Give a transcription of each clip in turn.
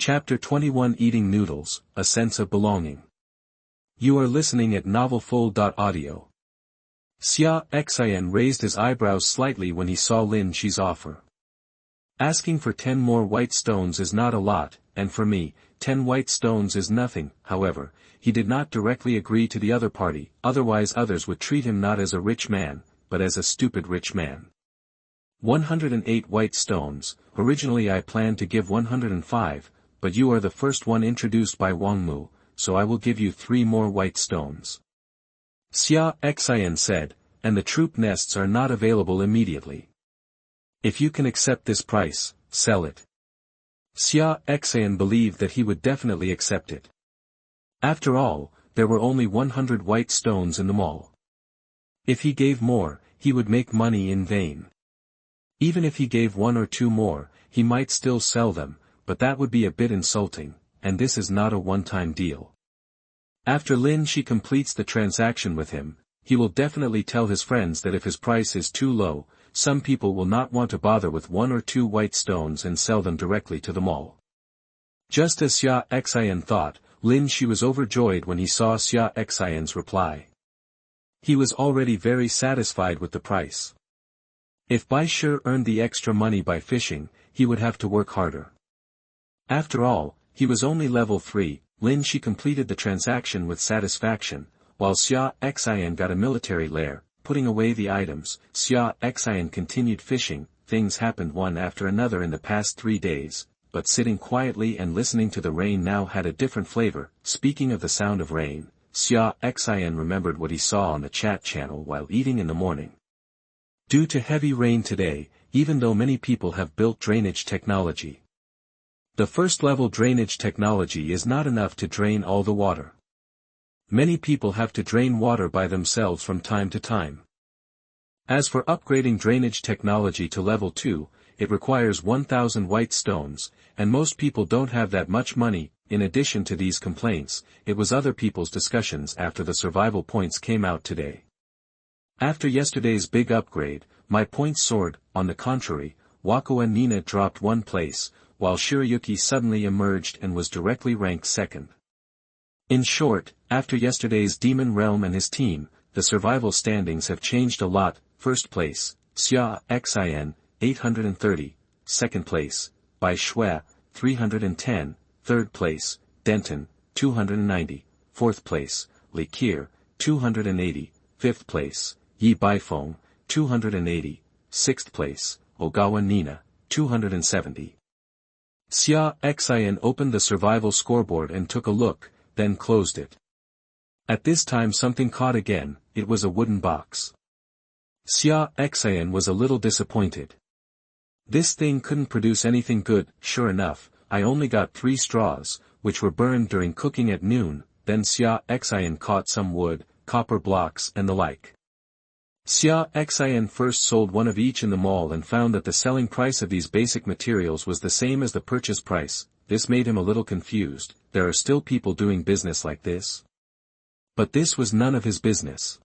Chapter 21 Eating Noodles, A Sense of Belonging. You are listening at novelfull.audio. Xia Xin raised his eyebrows slightly when he saw Lin Qi's offer. Asking for 10 more white stones is not a lot, and for me, 10 white stones is nothing. However, he did not directly agree to the other party, otherwise others would treat him not as a rich man, but as a stupid rich man. 108 white stones. Originally I planned to give 105, but you are the first one introduced by Wang Mu, so I will give you 3 more white stones. Xia Xin said, and the troop nests are not available immediately. If you can accept this price, sell it. Xia Xin believed that he would definitely accept it. After all, there were only 100 white stones in the mall. If he gave more, he would make money in vain. Even if he gave 1 or 2 more, he might still sell them, but that would be a bit insulting, and this is not a one-time deal. After Lin Qi completes the transaction with him, he will definitely tell his friends that if his price is too low, some people will not want to bother with 1 or 2 white stones and sell them directly to the mall. Just as Xia Xin thought, Lin Qi was overjoyed when he saw Xia Xin's reply. He was already very satisfied with the price. If Bai Shi earned the extra money by fishing, he would have to work harder. After all, he was only level 3, Lin Qi completed the transaction with satisfaction, while Xia Xin got a military lair, putting away the items. Xia Xin continued fishing. Things happened one after another in the past 3 days, but sitting quietly and listening to the rain now had a different flavor. Speaking of the sound of rain, Xia Xin remembered what he saw on the chat channel while eating in the morning. Due to heavy rain today, even though many people have built drainage technology, the first-level drainage technology is not enough to drain all the water. Many people have to drain water by themselves from time to time. As for upgrading drainage technology to level 2, it requires 1,000 white stones, and most people don't have that much money. In addition to these complaints, it was other people's discussions after the survival points came out today. After yesterday's big upgrade, my points soared. On the contrary, Wako and Nina dropped 1 place, while Shirayuki suddenly emerged and was directly ranked 2nd. In short, after yesterday's Demon Realm and his team, the survival standings have changed a lot. First place, Xia Xin, 830, 2nd place, Bai Shui, 310, 3rd place, Denton, 290, 4th place, Li Qir, 280, 5th place, Yi Baifeng, 280, 6th place, Ogawa Nina, 270. Xia Xin opened the survival scoreboard and took a look, then closed it. At this time something caught again. It was a wooden box. Xia Xin was a little disappointed. This thing couldn't produce anything good. Sure enough, I only got 3 straws, which were burned during cooking at noon. Then Xia Xin caught some wood, copper blocks and the like. Xia Xin first sold 1 of each in the mall and found that the selling price of these basic materials was the same as the purchase price. This made him a little confused. There are still people doing business like this? But this was none of his business.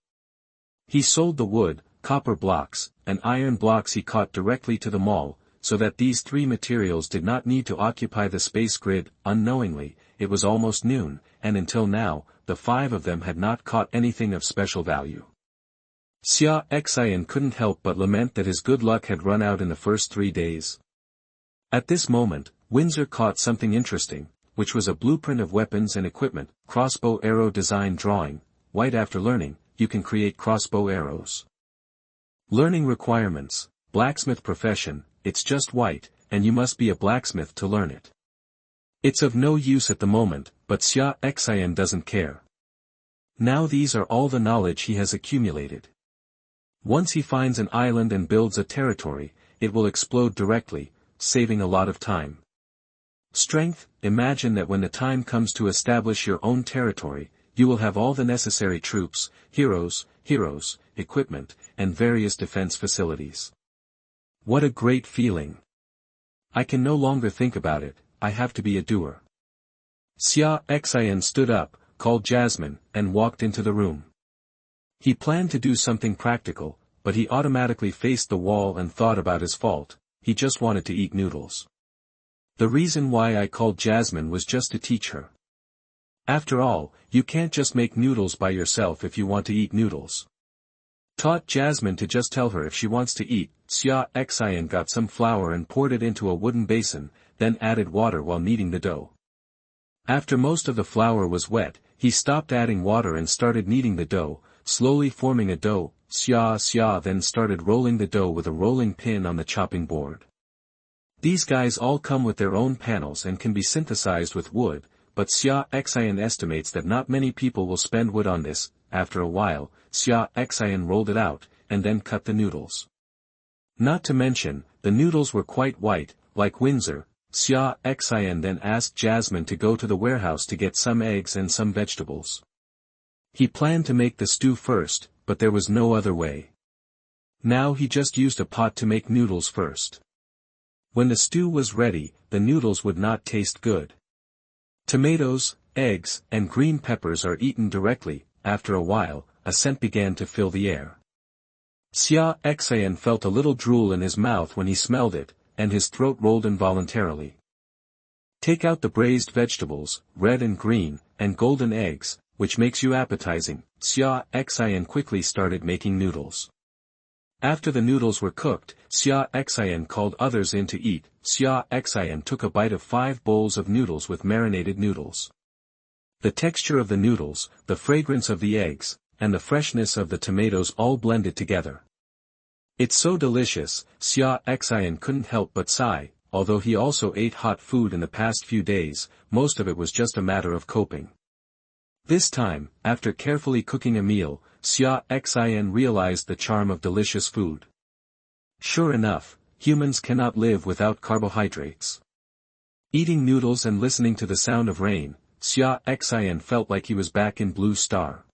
He sold the wood, copper blocks, and iron blocks he caught directly to the mall, so that these 3 materials did not need to occupy the space grid. Unknowingly, it was almost noon, and until now, the 5 of them had not caught anything of special value. Xia Xin couldn't help but lament that his good luck had run out in the first 3 days. At this moment, Windsor caught something interesting, which was a blueprint of weapons and equipment, crossbow arrow design drawing. White. After learning, you can create crossbow arrows. Learning requirements: blacksmith profession. It's just white, and you must be a blacksmith to learn it. It's of no use at the moment, but Xia Xin doesn't care. Now these are all the knowledge he has accumulated. Once he finds an island and builds a territory, it will explode directly, saving a lot of time. Strength: imagine that when the time comes to establish your own territory, you will have all the necessary troops, heroes, equipment, and various defense facilities. What a great feeling! I can no longer think about it. I have to be a doer. Xia Xin stood up, called Jasmine, and walked into the room. He planned to do something practical, but he automatically faced the wall and thought about his fault. He just wanted to eat noodles. The reason why I called Jasmine was just to teach her. After all, you can't just make noodles by yourself if you want to eat noodles. Taught Jasmine to just tell her if she wants to eat. Xia Xin got some flour and poured it into a wooden basin, then added water while kneading the dough. After most of the flour was wet, he stopped adding water and started kneading the dough, slowly forming a dough. Xia then started rolling the dough with a rolling pin on the chopping board. These guys all come with their own panels and can be synthesized with wood, but Xia Xin estimates that not many people will spend wood on this. After a while, Xia Xin rolled it out, and then cut the noodles. Not to mention, the noodles were quite white, like Windsor. Xia Xin then asked Jasmine to go to the warehouse to get some eggs and some vegetables. He planned to make the stew first, but there was no other way. Now he just used a pot to make noodles first. When the stew was ready, the noodles would not taste good. Tomatoes, eggs, and green peppers are eaten directly. After a while, a scent began to fill the air. Xia Xin felt a little drool in his mouth when he smelled it, and his throat rolled involuntarily. Take out the braised vegetables, red and green, and golden eggs, which makes you appetizing. Xia Xin quickly started making noodles. After the noodles were cooked, Xia Xin called others in to eat. Xia Xin took a bite of 5 bowls of noodles with marinated noodles. The texture of the noodles, the fragrance of the eggs, and the freshness of the tomatoes all blended together. It's so delicious. Xia Xin couldn't help but sigh. Although he also ate hot food in the past few days, most of it was just a matter of coping. This time, after carefully cooking a meal, Xia Xin realized the charm of delicious food. Sure enough, humans cannot live without carbohydrates. Eating noodles and listening to the sound of rain, Xia Xin felt like he was back in Blue Star.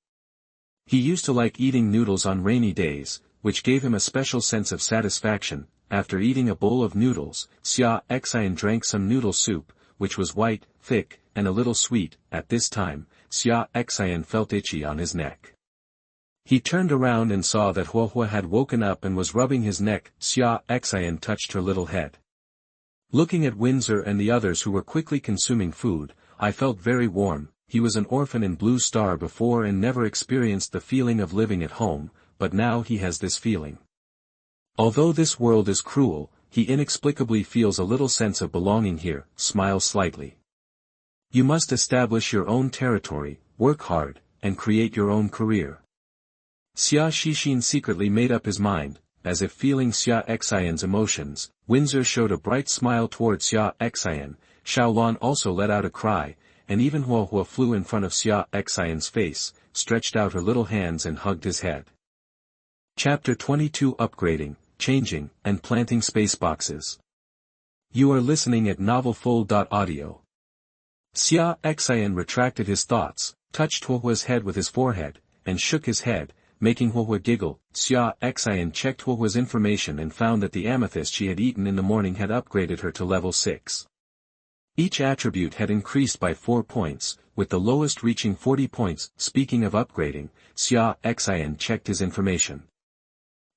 He used to like eating noodles on rainy days, which gave him a special sense of satisfaction. After eating a bowl of noodles, Xia Xin drank some noodle soup, which was white, thick, and a little sweet. At this time, Xia Xin felt itchy on his neck. He turned around and saw that Huohua had woken up and was rubbing his neck. Xia Xin touched her little head. Looking at Windsor and the others who were quickly consuming food, I felt very warm. He was an orphan in Blue Star before and never experienced the feeling of living at home, but now he has this feeling. Although this world is cruel, he inexplicably feels a little sense of belonging here. Smile slightly. You must establish your own territory, work hard, and create your own career. Xia Xin secretly made up his mind. As if feeling Xia Xin's emotions, Windsor showed a bright smile toward Xia Xin. Xiaoluan also let out a cry, and even Huohua flew in front of Xia Xin's face, stretched out her little hands and hugged his head. Chapter 22 Upgrading, Changing, and Planting Space Boxes. You are listening at novelfull.audio. Xia Xin retracted his thoughts, touched Huohua's head with his forehead, and shook his head, making Huohua giggle. Xia Xin checked Huohua's information and found that the amethyst she had eaten in the morning had upgraded her to level 6. Each attribute had increased by 4 points, with the lowest reaching 40 points. Speaking of upgrading, Xia Xin checked his information.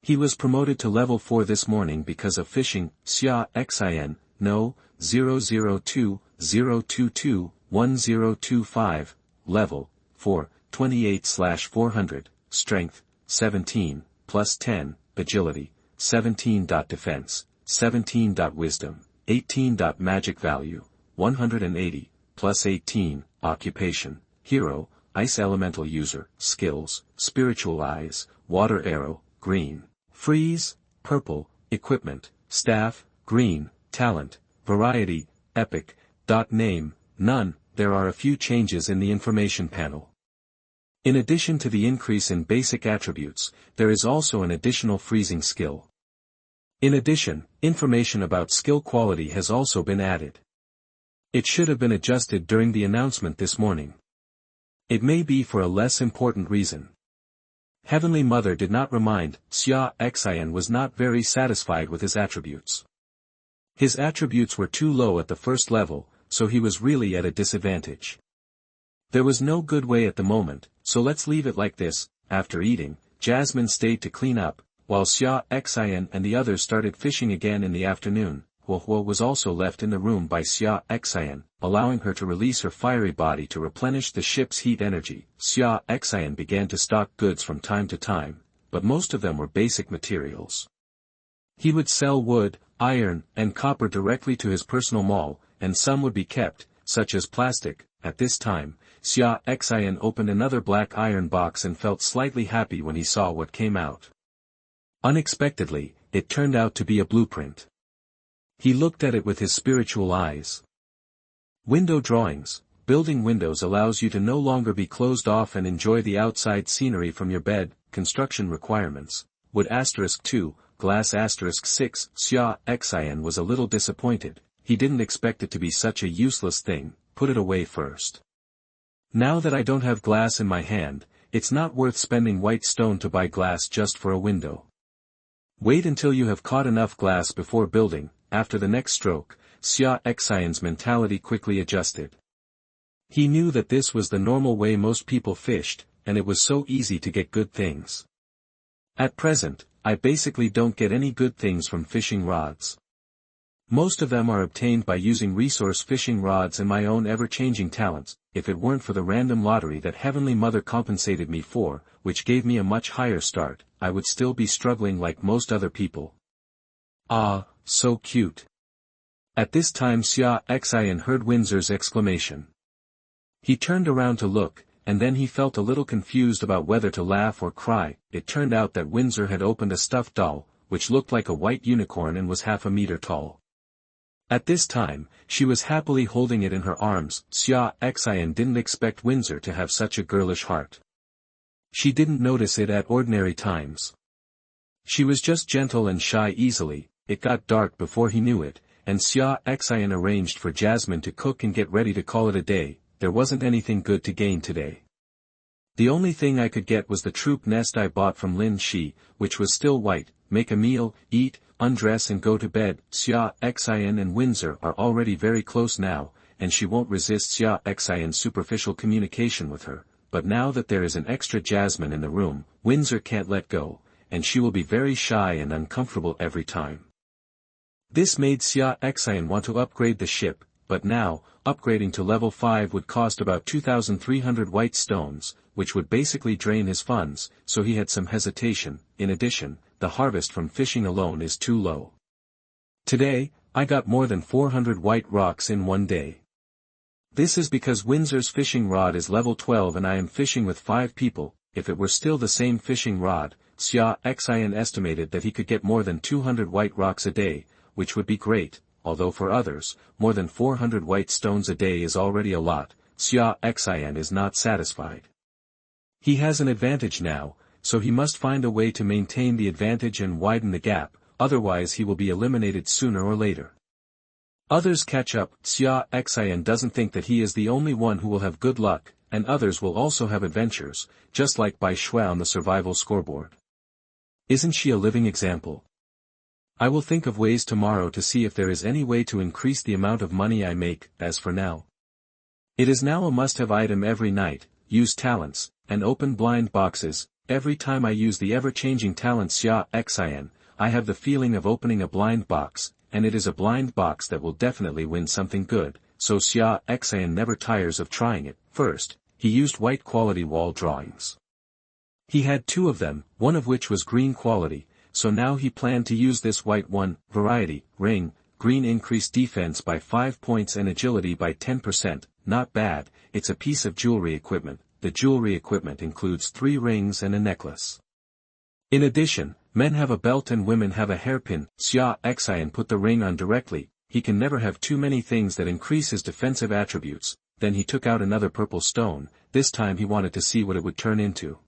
He was promoted to level 4 this morning because of fishing. Xia Xin, no, 002-022-1025, level 4, 28/400, strength, 17, plus 10, agility, 17. Defense, 17. Wisdom, 18. Magic value, 180, plus 18, occupation, hero, ice elemental user, skills, spiritual eyes, water arrow, green, freeze, purple, equipment, staff, green, talent, variety, epic, name, none. There are a few changes in the information panel. In addition to the increase in basic attributes, there is also an additional freezing skill. In addition, information about skill quality has also been added. It should have been adjusted during the announcement this morning. It may be for a less important reason. Heavenly Mother did not remind. Xia Xin was not very satisfied with his attributes. His attributes were too low at the first level, so he was really at a disadvantage. There was no good way at the moment, so let's leave it like this. After eating, Jasmine stayed to clean up, while Xia Xin and the others started fishing again in the afternoon. Huohuo was also left in the room by Xia Xin, allowing her to release her fiery body to replenish the ship's heat energy. Xia Xin began to stock goods from time to time, but most of them were basic materials. He would sell wood, iron, and copper directly to his personal mall, and some would be kept, such as plastic. At this time, Xia Xin opened another black iron box and felt slightly happy when he saw what came out. Unexpectedly, it turned out to be a blueprint. He looked at it with his spiritual eyes. Window drawings. Building windows allows you to no longer be closed off and enjoy the outside scenery from your bed. Construction requirements. Wood *2, glass *6. Xia Xin was a little disappointed. He didn't expect it to be such a useless thing. Put it away first. Now that I don't have glass in my hand, it's not worth spending white stone to buy glass just for a window. Wait until you have caught enough glass before building. After the next stroke, Xia Xin's mentality quickly adjusted. He knew that this was the normal way most people fished, and it was so easy to get good things. At present, I basically don't get any good things from fishing rods. Most of them are obtained by using resource fishing rods and my own ever-changing talents. If it weren't for the random lottery that Heavenly Mother compensated me for, which gave me a much higher start, I would still be struggling like most other people. Ah, so cute. At this time Xia Xin heard Windsor's exclamation. He turned around to look, and then he felt a little confused about whether to laugh or cry. It turned out that Windsor had opened a stuffed doll, which looked like a white unicorn and was half a meter tall. At this time, she was happily holding it in her arms. Xia Xin didn't expect Windsor to have such a girlish heart. She didn't notice it at ordinary times. She was just gentle and shy easily. It got dark before he knew it, and Xia Xin arranged for Jasmine to cook and get ready to call it a day. There wasn't anything good to gain today. The only thing I could get was the troop nest I bought from Lin Shi, which was still white. Make a meal, eat, undress and go to bed. Xia Xin and Windsor are already very close now, and she won't resist Xia Xin's superficial communication with her, but now that there is an extra Jasmine in the room, Windsor can't let go, and she will be very shy and uncomfortable every time. This made Xia Xin want to upgrade the ship, but now, upgrading to level 5 would cost about 2,300 white stones, which would basically drain his funds, so he had some hesitation. In addition, the harvest from fishing alone is too low. Today, I got more than 400 white rocks in one day. This is because Windsor's fishing rod is level 12 and I am fishing with 5 people. If it were still the same fishing rod, Xia Xin estimated that he could get more than 200 white rocks a day, which would be great, although for others, more than 400 white stones a day is already a lot. Xia Xin is not satisfied. He has an advantage now, so he must find a way to maintain the advantage and widen the gap, otherwise he will be eliminated sooner or later. Others catch up. Xia Xin doesn't think that he is the only one who will have good luck, and others will also have adventures, just like Bai Shui on the survival scoreboard. Isn't she a living example? I will think of ways tomorrow to see if there is any way to increase the amount of money I make. As for now, it is now a must-have item every night. Use talents, and open blind boxes. Every time I use the ever-changing talent Xia Xin, I have the feeling of opening a blind box, and it is a blind box that will definitely win something good, so Xia Xin never tires of trying it. First, he used white quality wall drawings. He had 2 of them, one of which was green quality, so now he planned to use this white one. Variety, ring, green increased defense by 5 points and agility by 10%, not bad. It's a piece of jewelry equipment. The jewelry equipment includes 3 rings and a necklace. In addition, men have a belt and women have a hairpin. Xia Xin put the ring on directly. He can never have too many things that increase his defensive attributes. Then he took out another purple stone. This time he wanted to see what it would turn into.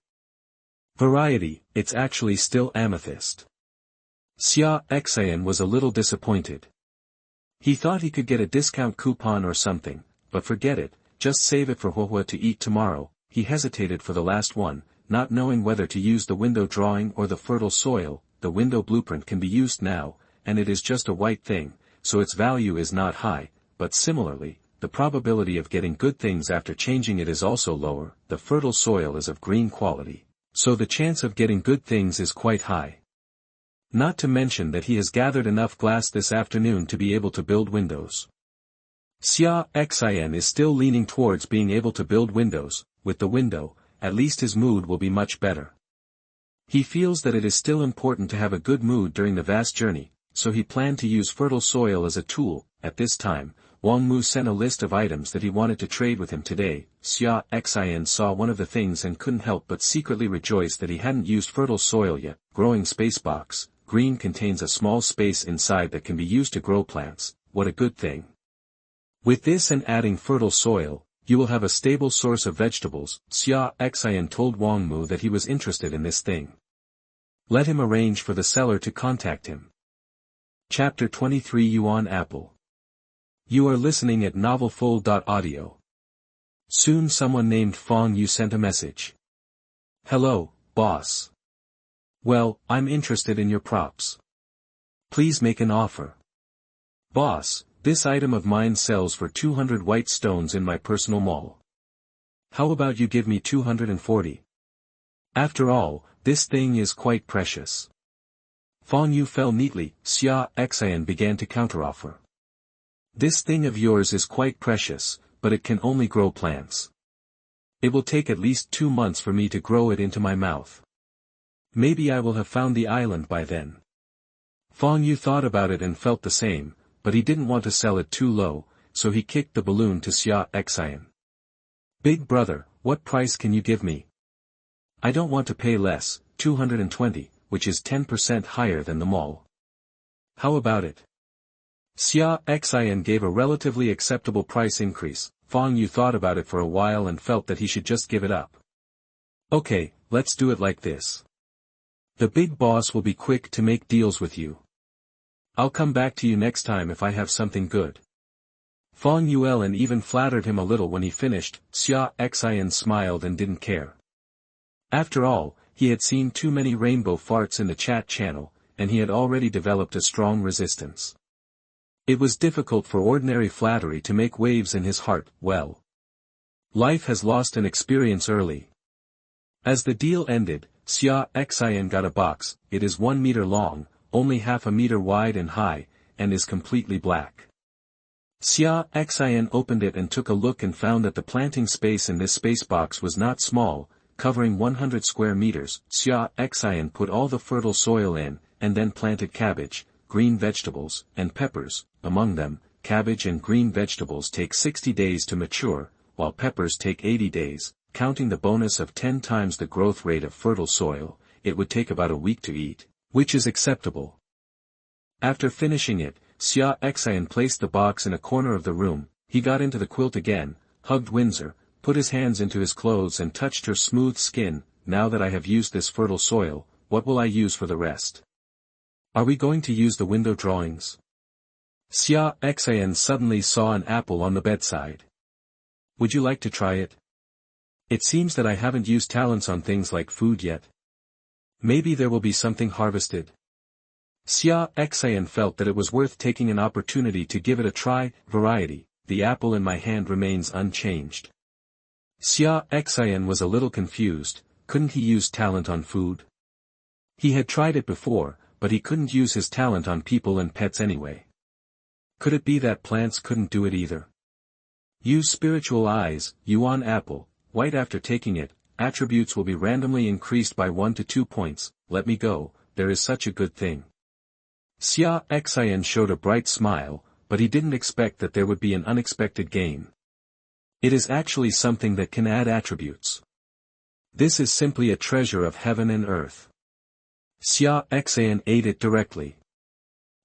Variety, it's actually still amethyst. Xia Xin was a little disappointed. He thought he could get a discount coupon or something, but forget it, just save it for Huohuo to eat tomorrow. He hesitated for the last one, not knowing whether to use the window drawing or the fertile soil. The window blueprint can be used now, and it is just a white thing, so its value is not high, but similarly, the probability of getting good things after changing it is also lower. The fertile soil is of green quality, so the chance of getting good things is quite high. Not to mention that he has gathered enough glass this afternoon to be able to build windows. Xia Xin is still leaning towards being able to build windows. With the window, at least his mood will be much better. He feels that it is still important to have a good mood during the vast journey, so he planned to use fertile soil as a tool. At this time, Wang Mu sent a list of items that he wanted to trade with him today. Xia Xin saw one of the things and couldn't help but secretly rejoice that he hadn't used fertile soil yet. Growing space box. Green contains a small space inside that can be used to grow plants. What a good thing. With this and adding fertile soil, you will have a stable source of vegetables. Xia Xin told Wang Mu that he was interested in this thing. Let him arrange for the seller to contact him. Chapter 23 Yuan Apple. You are listening at novelfull.audio. Soon someone named Fong Yu sent a message. Hello, boss. Well, I'm interested in your props. Please make an offer. Boss, this item of mine sells for 200 white stones in my personal mall. How about you give me 240? After all, this thing is quite precious. Fong Yu fell neatly. Xia Xin began to counteroffer. This thing of yours is quite precious, but it can only grow plants. It will take at least 2 months for me to grow it into my mouth. Maybe I will have found the island by then. Fong Yu thought about it and felt the same, but he didn't want to sell it too low, so he kicked the balloon to Xia Xin. Big brother, what price can you give me? I don't want to pay less, 220, which is 10% higher than the mall. How about it? Xia Xin gave a relatively acceptable price increase. Fong Yu thought about it for a while and felt that he should just give it up. Okay, let's do it like this. The big boss will be quick to make deals with you. I'll come back to you next time if I have something good. Fong Yuan even flattered him a little when he finished. Xia Xin smiled and didn't care. After all, he had seen too many rainbow farts in the chat channel, and he had already developed a strong resistance. It was difficult for ordinary flattery to make waves in his heart. Well, life has lost an experience early. As the deal ended, Xia Xin got a box. It is 1 meter long, only half a meter wide and high, and is completely black. Xia Xin opened it and took a look and found that the planting space in this space box was not small, covering 100 square meters. Xia Xin put all the fertile soil in, and then planted cabbage, green vegetables, and peppers. Among them, cabbage and green vegetables take 60 days to mature, while peppers take 80 days, counting the bonus of 10 times the growth rate of fertile soil. It would take about a week to eat, which is acceptable. After finishing it, Xia Xin placed the box in a corner of the room. He got into the quilt again, hugged Windsor, put his hands into his clothes and touched her smooth skin. Now that I have used this fertile soil, what will I use for the rest? Are we going to use the window drawings? Xia Xin suddenly saw an apple on the bedside. Would you like to try it? It seems that I haven't used talents on things like food yet. Maybe there will be something harvested. Xia Xin felt that it was worth taking an opportunity to give it a try. Variety, the apple in my hand remains unchanged. Xia Xin was a little confused. Couldn't he use talent on food? He had tried it before, but he couldn't use his talent on people and pets anyway. Could it be that plants couldn't do it either? Use spiritual eyes. Yuan apple, white. After taking it, attributes will be randomly increased by 1 to 2 points. Let me go, there is such a good thing. Xia Xin showed a bright smile, but he didn't expect that there would be an unexpected gain. It is actually something that can add attributes. This is simply a treasure of heaven and earth. Xia Xin ate it directly.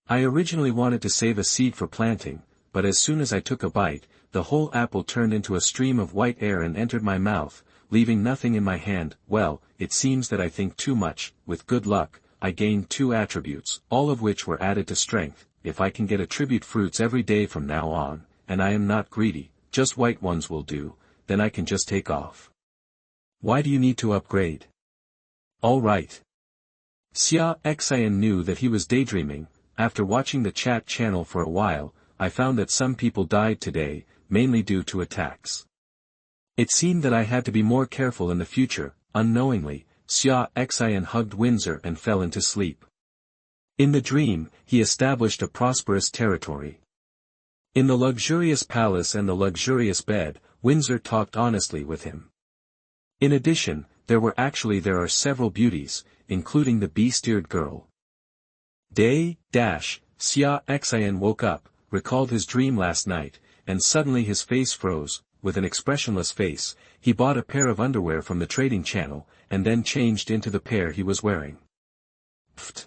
I originally wanted to save a seed for planting, but as soon as I took a bite, the whole apple turned into a stream of white air and entered my mouth, leaving nothing in my hand. Well, it seems that I think too much. With good luck, I gained 2 attributes, all of which were added to strength. If I can get attribute fruits every day from now on, and I am not greedy, just white ones will do, then I can just take off. Why do you need to upgrade? All right. Xia Xin knew that he was daydreaming. After watching the chat channel for a while, I found that some people died today, mainly due to attacks. It seemed that I had to be more careful in the future. Unknowingly, Xia Xin hugged Windsor and fell into sleep. In the dream, he established a prosperous territory. In the luxurious palace and the luxurious bed, Windsor talked honestly with him. In addition, there are several beauties, including the bee-steered girl. Xia Xin woke up, recalled his dream last night, and suddenly his face froze. With an expressionless face, he bought a pair of underwear from the trading channel, and then changed into the pair he was wearing. Pfft!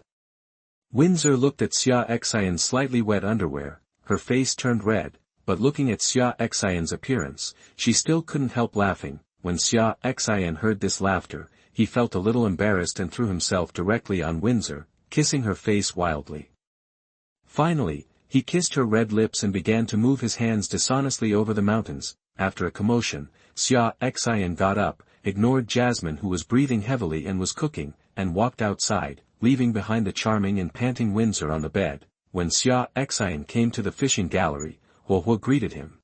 Windsor looked at Xia Xin's slightly wet underwear, her face turned red, but looking at Xia Xin's appearance, she still couldn't help laughing. When Xia Xin heard this laughter, he felt a little embarrassed and threw himself directly on Windsor, kissing her face wildly. Finally, he kissed her red lips and began to move his hands dishonestly over the mountains. After a commotion, Xia Xin got up, ignored Jasmine who was breathing heavily and was cooking, and walked outside, leaving behind the charming and panting Windsor on the bed. When Xia Xin came to the fishing gallery, Huohuo greeted him.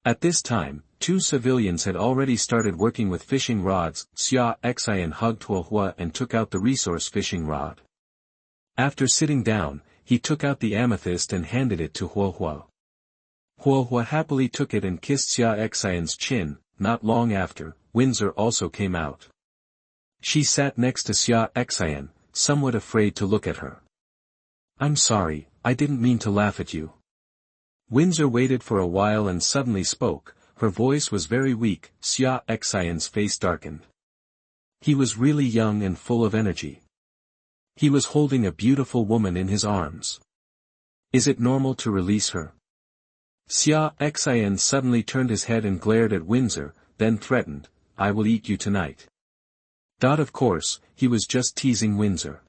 At this time, 2 civilians had already started working with fishing rods. Xia Xin hugged Huohuo and took out the resource fishing rod. After sitting down, he took out the amethyst and handed it to Huohuo. Huohuo happily took it and kissed Xia Xin's chin. Not long after, Windsor also came out. She sat next to Xia Xin, somewhat afraid to look at her. "I'm sorry, I didn't mean to laugh at you." Windsor waited for a while and suddenly spoke. Her voice was very weak. Xia Xin's face darkened. He was really young and full of energy. He was holding a beautiful woman in his arms. Is it normal to release her? Xia Xin suddenly turned his head and glared at Windsor, then threatened, "I will eat you tonight." Of course, he was just teasing Windsor.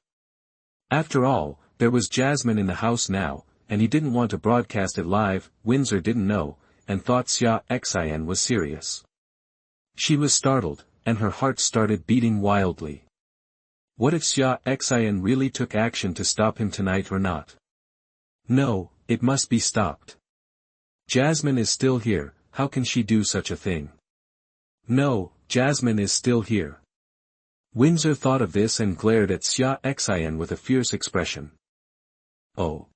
After all, there was Jasmine in the house now, and he didn't want to broadcast it live. Windsor didn't know, and thought Xia Xin was serious. She was startled, and her heart started beating wildly. What if Xia Xin really took action to stop him tonight or not? No, it must be stopped. Jasmine is still here, how can she do such a thing? No, Jasmine is still here. Windsor thought of this and glared at Xia Xin with a fierce expression. Oh.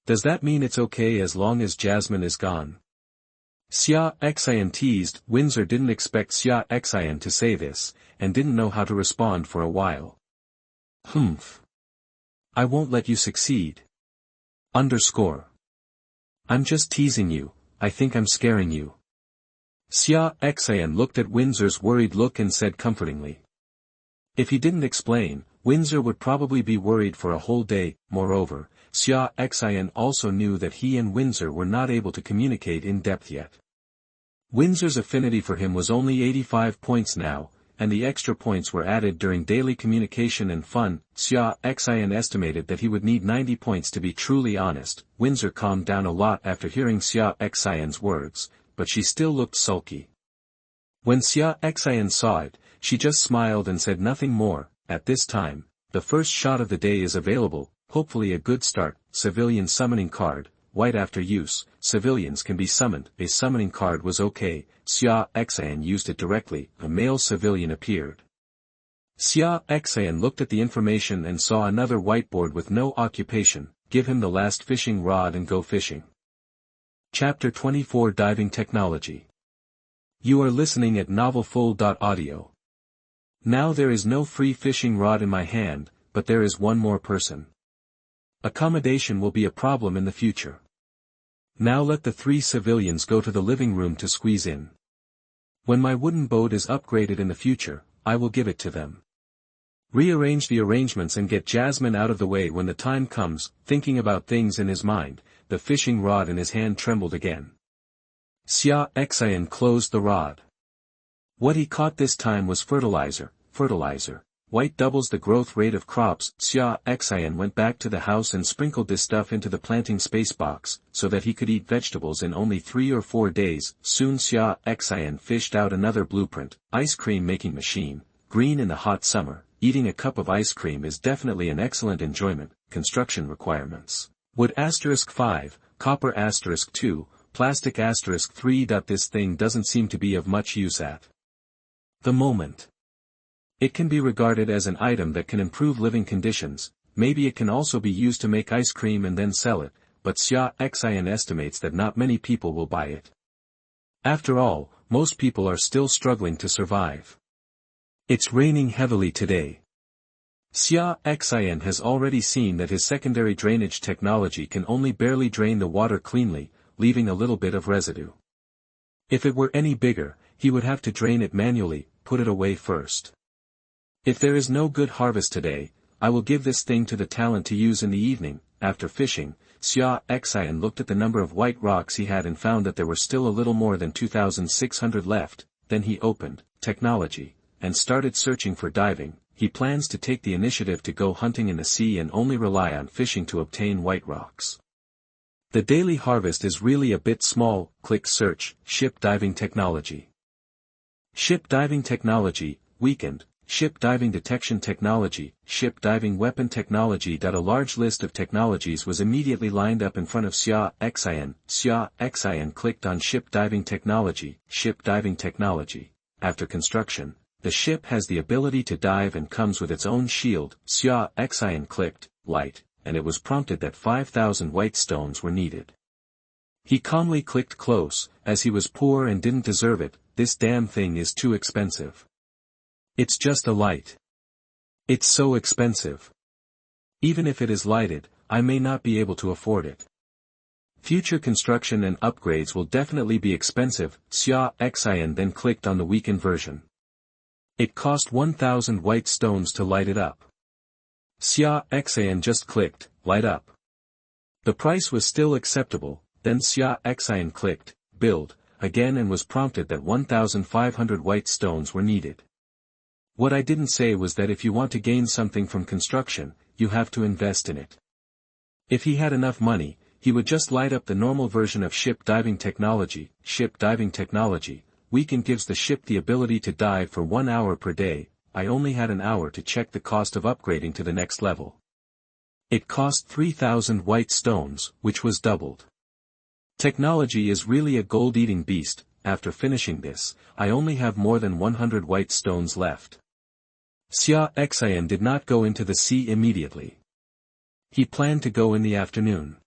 Does that mean it's okay as long as Jasmine is gone? Xia Xin teased. Windsor didn't expect Xia Xin to say this, and didn't know how to respond for a while. Humph. I won't let you succeed. I'm just teasing you, I think I'm scaring you. Xia Xin looked at Windsor's worried look and said comfortingly. If he didn't explain, Windsor would probably be worried for a whole day. Moreover, Xia Xin also knew that he and Windsor were not able to communicate in depth yet. Windsor's affinity for him was only 85 points now, and the extra points were added during daily communication and fun. Xia Xin estimated that he would need 90 points to be truly honest. Windsor calmed down a lot after hearing Xia Xin's words, but she still looked sulky. When Xia Xin saw it, she just smiled and said nothing more. At this time, the first shot of the day is available, hopefully a good start. Civilian summoning card, white after use, civilians can be summoned. A summoning card was okay. Xia Xin used it directly. A male civilian appeared. Xia Xin looked at the information and saw another whiteboard with no occupation. Give him the last fishing rod and go fishing. Chapter 24 Diving Technology. You are listening at novelfull.audio. Now there is no free fishing rod in my hand, but there is one more person. Accommodation will be a problem in the future. Now let the 3 civilians go to the living room to squeeze in. When my wooden boat is upgraded in the future, I will give it to them. Rearrange the arrangements and get Jasmine out of the way when the time comes. Thinking about things in his mind, the fishing rod in his hand trembled again. Xia Xin closed the rod. What he caught this time was fertilizer. White doubles the growth rate of crops. Xia Xin went back to the house and sprinkled this stuff into the planting space box, so that he could eat vegetables in only 3 or 4 days. Soon Xia Xin fished out another blueprint. Ice cream making machine. Green in the hot summer. Eating a cup of ice cream is definitely an excellent enjoyment. Construction requirements. Wood *5, copper *2, plastic *3. This thing doesn't seem to be of much use at the moment. It can be regarded as an item that can improve living conditions. maybe it can also be used to make ice cream and then sell it, but Xia Xin estimates that not many people will buy it. After all, most people are still struggling to survive. It's raining heavily today. Xia Xin has already seen that his secondary drainage technology can only barely drain the water cleanly, leaving a little bit of residue. If it were any bigger, he would have to drain it manually, put it away first. If there is no good harvest today, I will give this thing to the talent to use in the evening. After fishing, Xia Xin looked at the number of white rocks he had and found that there were still a little more than 2,600 left. Then he opened technology and started searching for diving. He plans to take the initiative to go hunting in the sea and only rely on fishing to obtain white rocks. The daily harvest is really a bit small. Click search, ship diving technology. Ship diving technology, weakened. Ship diving detection technology, ship diving weapon technology. A large list of technologies was immediately lined up in front of Xia Xin. Xia Xin clicked on ship diving technology, ship diving technology. After construction, the ship has the ability to dive and comes with its own shield. Xia Xin clicked, light, and it was prompted that 5,000 white stones were needed. He calmly clicked close, as he was poor and didn't deserve it. This damn thing is too expensive. It's just a light. It's so expensive. Even if it is lighted, I may not be able to afford it. Future construction and upgrades will definitely be expensive. Xia Xin then clicked on the weakened version. It cost 1,000 white stones to light it up. Xia Xin just clicked, light up. The price was still acceptable. Then Xia Xin clicked, build, again and was prompted that 1,500 white stones were needed. What I didn't say was that if you want to gain something from construction, you have to invest in it. If he had enough money, he would just light up the normal version of ship diving technology. Ship diving technology, weakened, gives the ship the ability to dive for 1 hour per day. I only had an hour to check the cost of upgrading to the next level. It cost 3,000 white stones, which was doubled. Technology is really a gold-eating beast. After finishing this, I only have more than 100 white stones left. Xia Xin did not go into the sea immediately. He planned to go in the afternoon.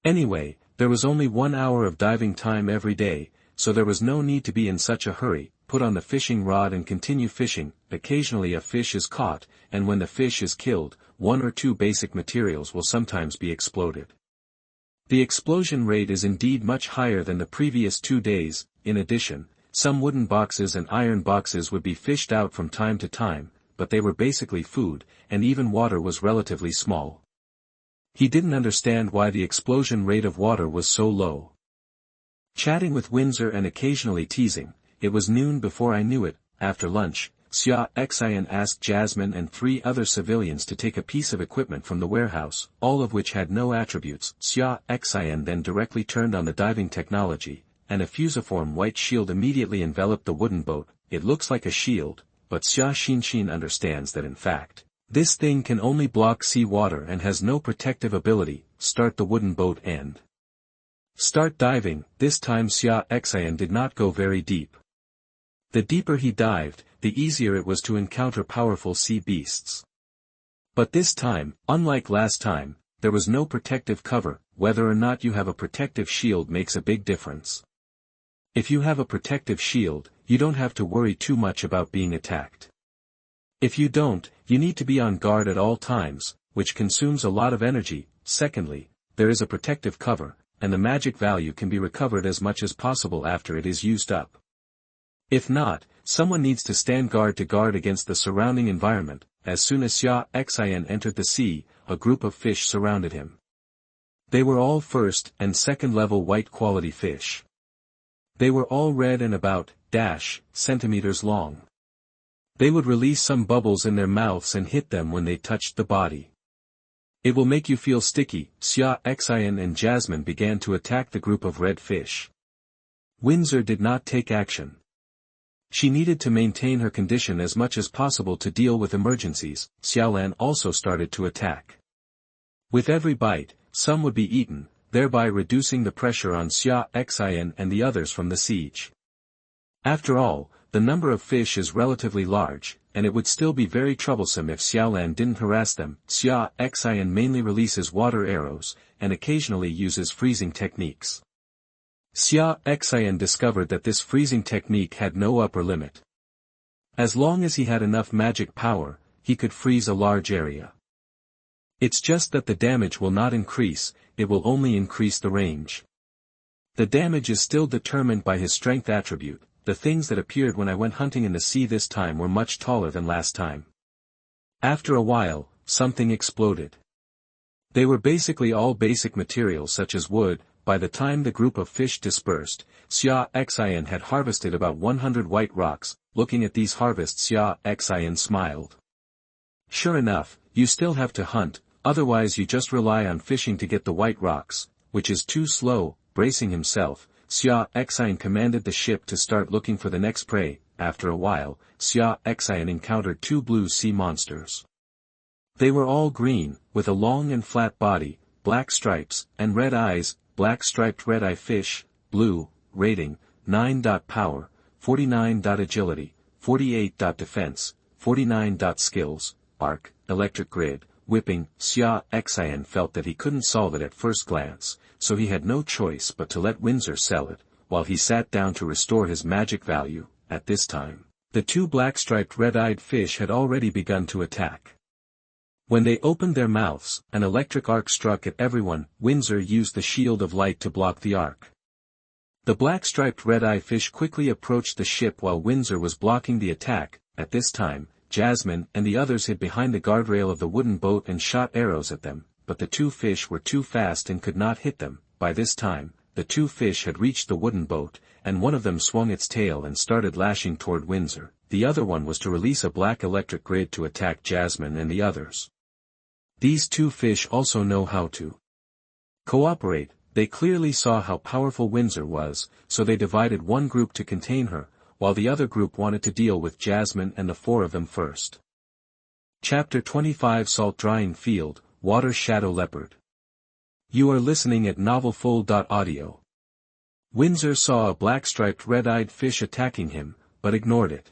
Anyway, there was only 1 hour of diving time every day, so there was no need to be in such a hurry. Put on the fishing rod and continue fishing. Occasionally a fish is caught, and when the fish is killed, 1 or 2 basic materials will sometimes be exploded. The explosion rate is indeed much higher than the previous 2 days. In addition, some wooden boxes and iron boxes would be fished out from time to time, but they were basically food, and even water was relatively small. He didn't understand why the explosion rate of water was so low. Chatting with Windsor and occasionally teasing, it was noon before I knew it. After lunch, Xia Xin asked Jasmine and 3 other civilians to take a piece of equipment from the warehouse, all of which had no attributes. Xia Xin then directly turned on the diving technology, and a fusiform white shield immediately enveloped the wooden boat. It looks like a shield, but Xia Xin understands that in fact, this thing can only block sea water and has no protective ability. Start the wooden boat and start diving. This time Xia Xin did not go very deep. The deeper he dived, the easier it was to encounter powerful sea beasts. But this time, unlike last time, there was no protective cover. Whether or not you have a protective shield makes a big difference. If you have a protective shield, you don't have to worry too much about being attacked. If you don't, you need to be on guard at all times, which consumes a lot of energy. Secondly, there is a protective cover, and the magic value can be recovered as much as possible after it is used up. If not, someone needs to stand guard to guard against the surrounding environment. As soon as Xia Xin entered the sea, a group of fish surrounded him. They were all first and second level white quality fish. They were all red and about centimeters long. They would release some bubbles in their mouths and hit them when they touched the body. It will make you feel sticky. Xia Xin and Jasmine began to attack the group of red fish. Windsor did not take action. She needed to maintain her condition as much as possible to deal with emergencies. Xiaolan also started to attack. With every bite, some would be eaten, thereby reducing the pressure on Xia Xin and the others from the siege. After all, the number of fish is relatively large, and it would still be very troublesome if Xiaolan didn't harass them. Xia Xin mainly releases water arrows, and occasionally uses freezing techniques. Xia Xin discovered that this freezing technique had no upper limit. As long as he had enough magic power, he could freeze a large area. It's just that the damage will not increase, it will only increase the range. The damage is still determined by his strength attribute. The things that appeared when I went hunting in the sea this time were much taller than last time. After a while, something exploded. They were basically all basic materials such as wood. By the time the group of fish dispersed, Xia Xin had harvested about 100 white rocks. Looking at these harvests, Xia Xin smiled. Sure enough, you still have to hunt, otherwise you just rely on fishing to get the white rocks, which is too slow. Bracing himself, Xia Xin commanded the ship to start looking for the next prey. After a while, Xia Xin encountered two blue sea monsters. They were all green, with a long and flat body, black stripes, and red eyes. Black striped red-eye fish, blue, rating, 9. Power, 49. Agility, 48. Defense, 49. Skills, arc, electric grid, whipping. Xia Xin felt that he couldn't solve it at first glance, so he had no choice but to let Windsor sell it, while he sat down to restore his magic value. At this time, the two black-striped red-eyed fish had already begun to attack. When they opened their mouths, an electric arc struck at everyone. Windsor used the shield of light to block the arc. The black-striped red-eye fish quickly approached the ship while Windsor was blocking the attack. At this time, Jasmine and the others hid behind the guardrail of the wooden boat and shot arrows at them, but the two fish were too fast and could not hit them. By this time, the two fish had reached the wooden boat, and one of them swung its tail and started lashing toward Windsor. The other one was to release a black electric grid to attack Jasmine and the others. These two fish also know how to cooperate. They clearly saw how powerful Windsor was, so they divided one group to contain her, while the other group wanted to deal with Jasmine and the four of them first. Chapter 25 Salt Drying Field, Water Shadow Leopard. You are listening at novelfull.audio. Windsor saw a black-striped red-eyed fish attacking him, but ignored it.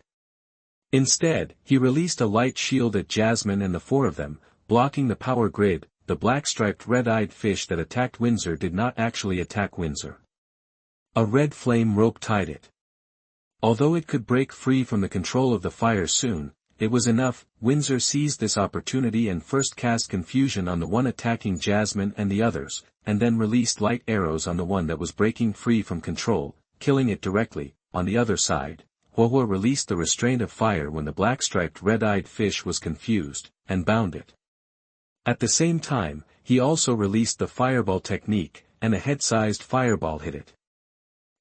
Instead, he released a light shield at Jasmine and the four of them, blocking the power grid. The black-striped red-eyed fish that attacked Windsor did not actually attack Windsor. A red flame rope tied it. Although it could break free from the control of the fire soon, it was enough. Windsor seized this opportunity and first cast confusion on the one attacking Jasmine and the others, and then released light arrows on the one that was breaking free from control, killing it directly. On the other side, Huohuo released the restraint of fire when the black-striped red-eyed fish was confused, and bound it. At the same time, he also released the fireball technique, and a head-sized fireball hit it.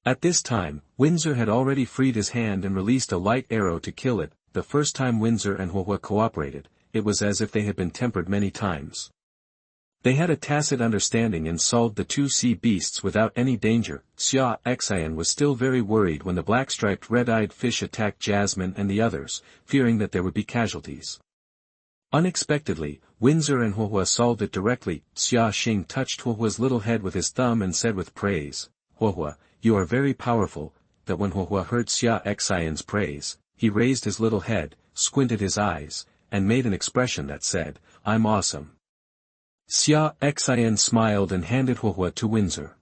At this time, Windsor had already freed his hand and released a light arrow to kill it. The first time Windsor and Huohuo cooperated, it was as if they had been tempered many times. They had a tacit understanding and solved the two sea beasts without any danger. Xia Xin was still very worried when the black-striped red-eyed fish attacked Jasmine and the others, fearing that there would be casualties. Unexpectedly, Windsor and Huohuo solved it directly. Xia Xin touched Huohuo's little head with his thumb and said with praise, "Huohuo, you are very powerful." That when Huohuo heard Xia Xin's praise, he raised his little head, squinted his eyes, and made an expression that said, "I'm awesome." Xia Xin smiled and handed Huohuo to Windsor.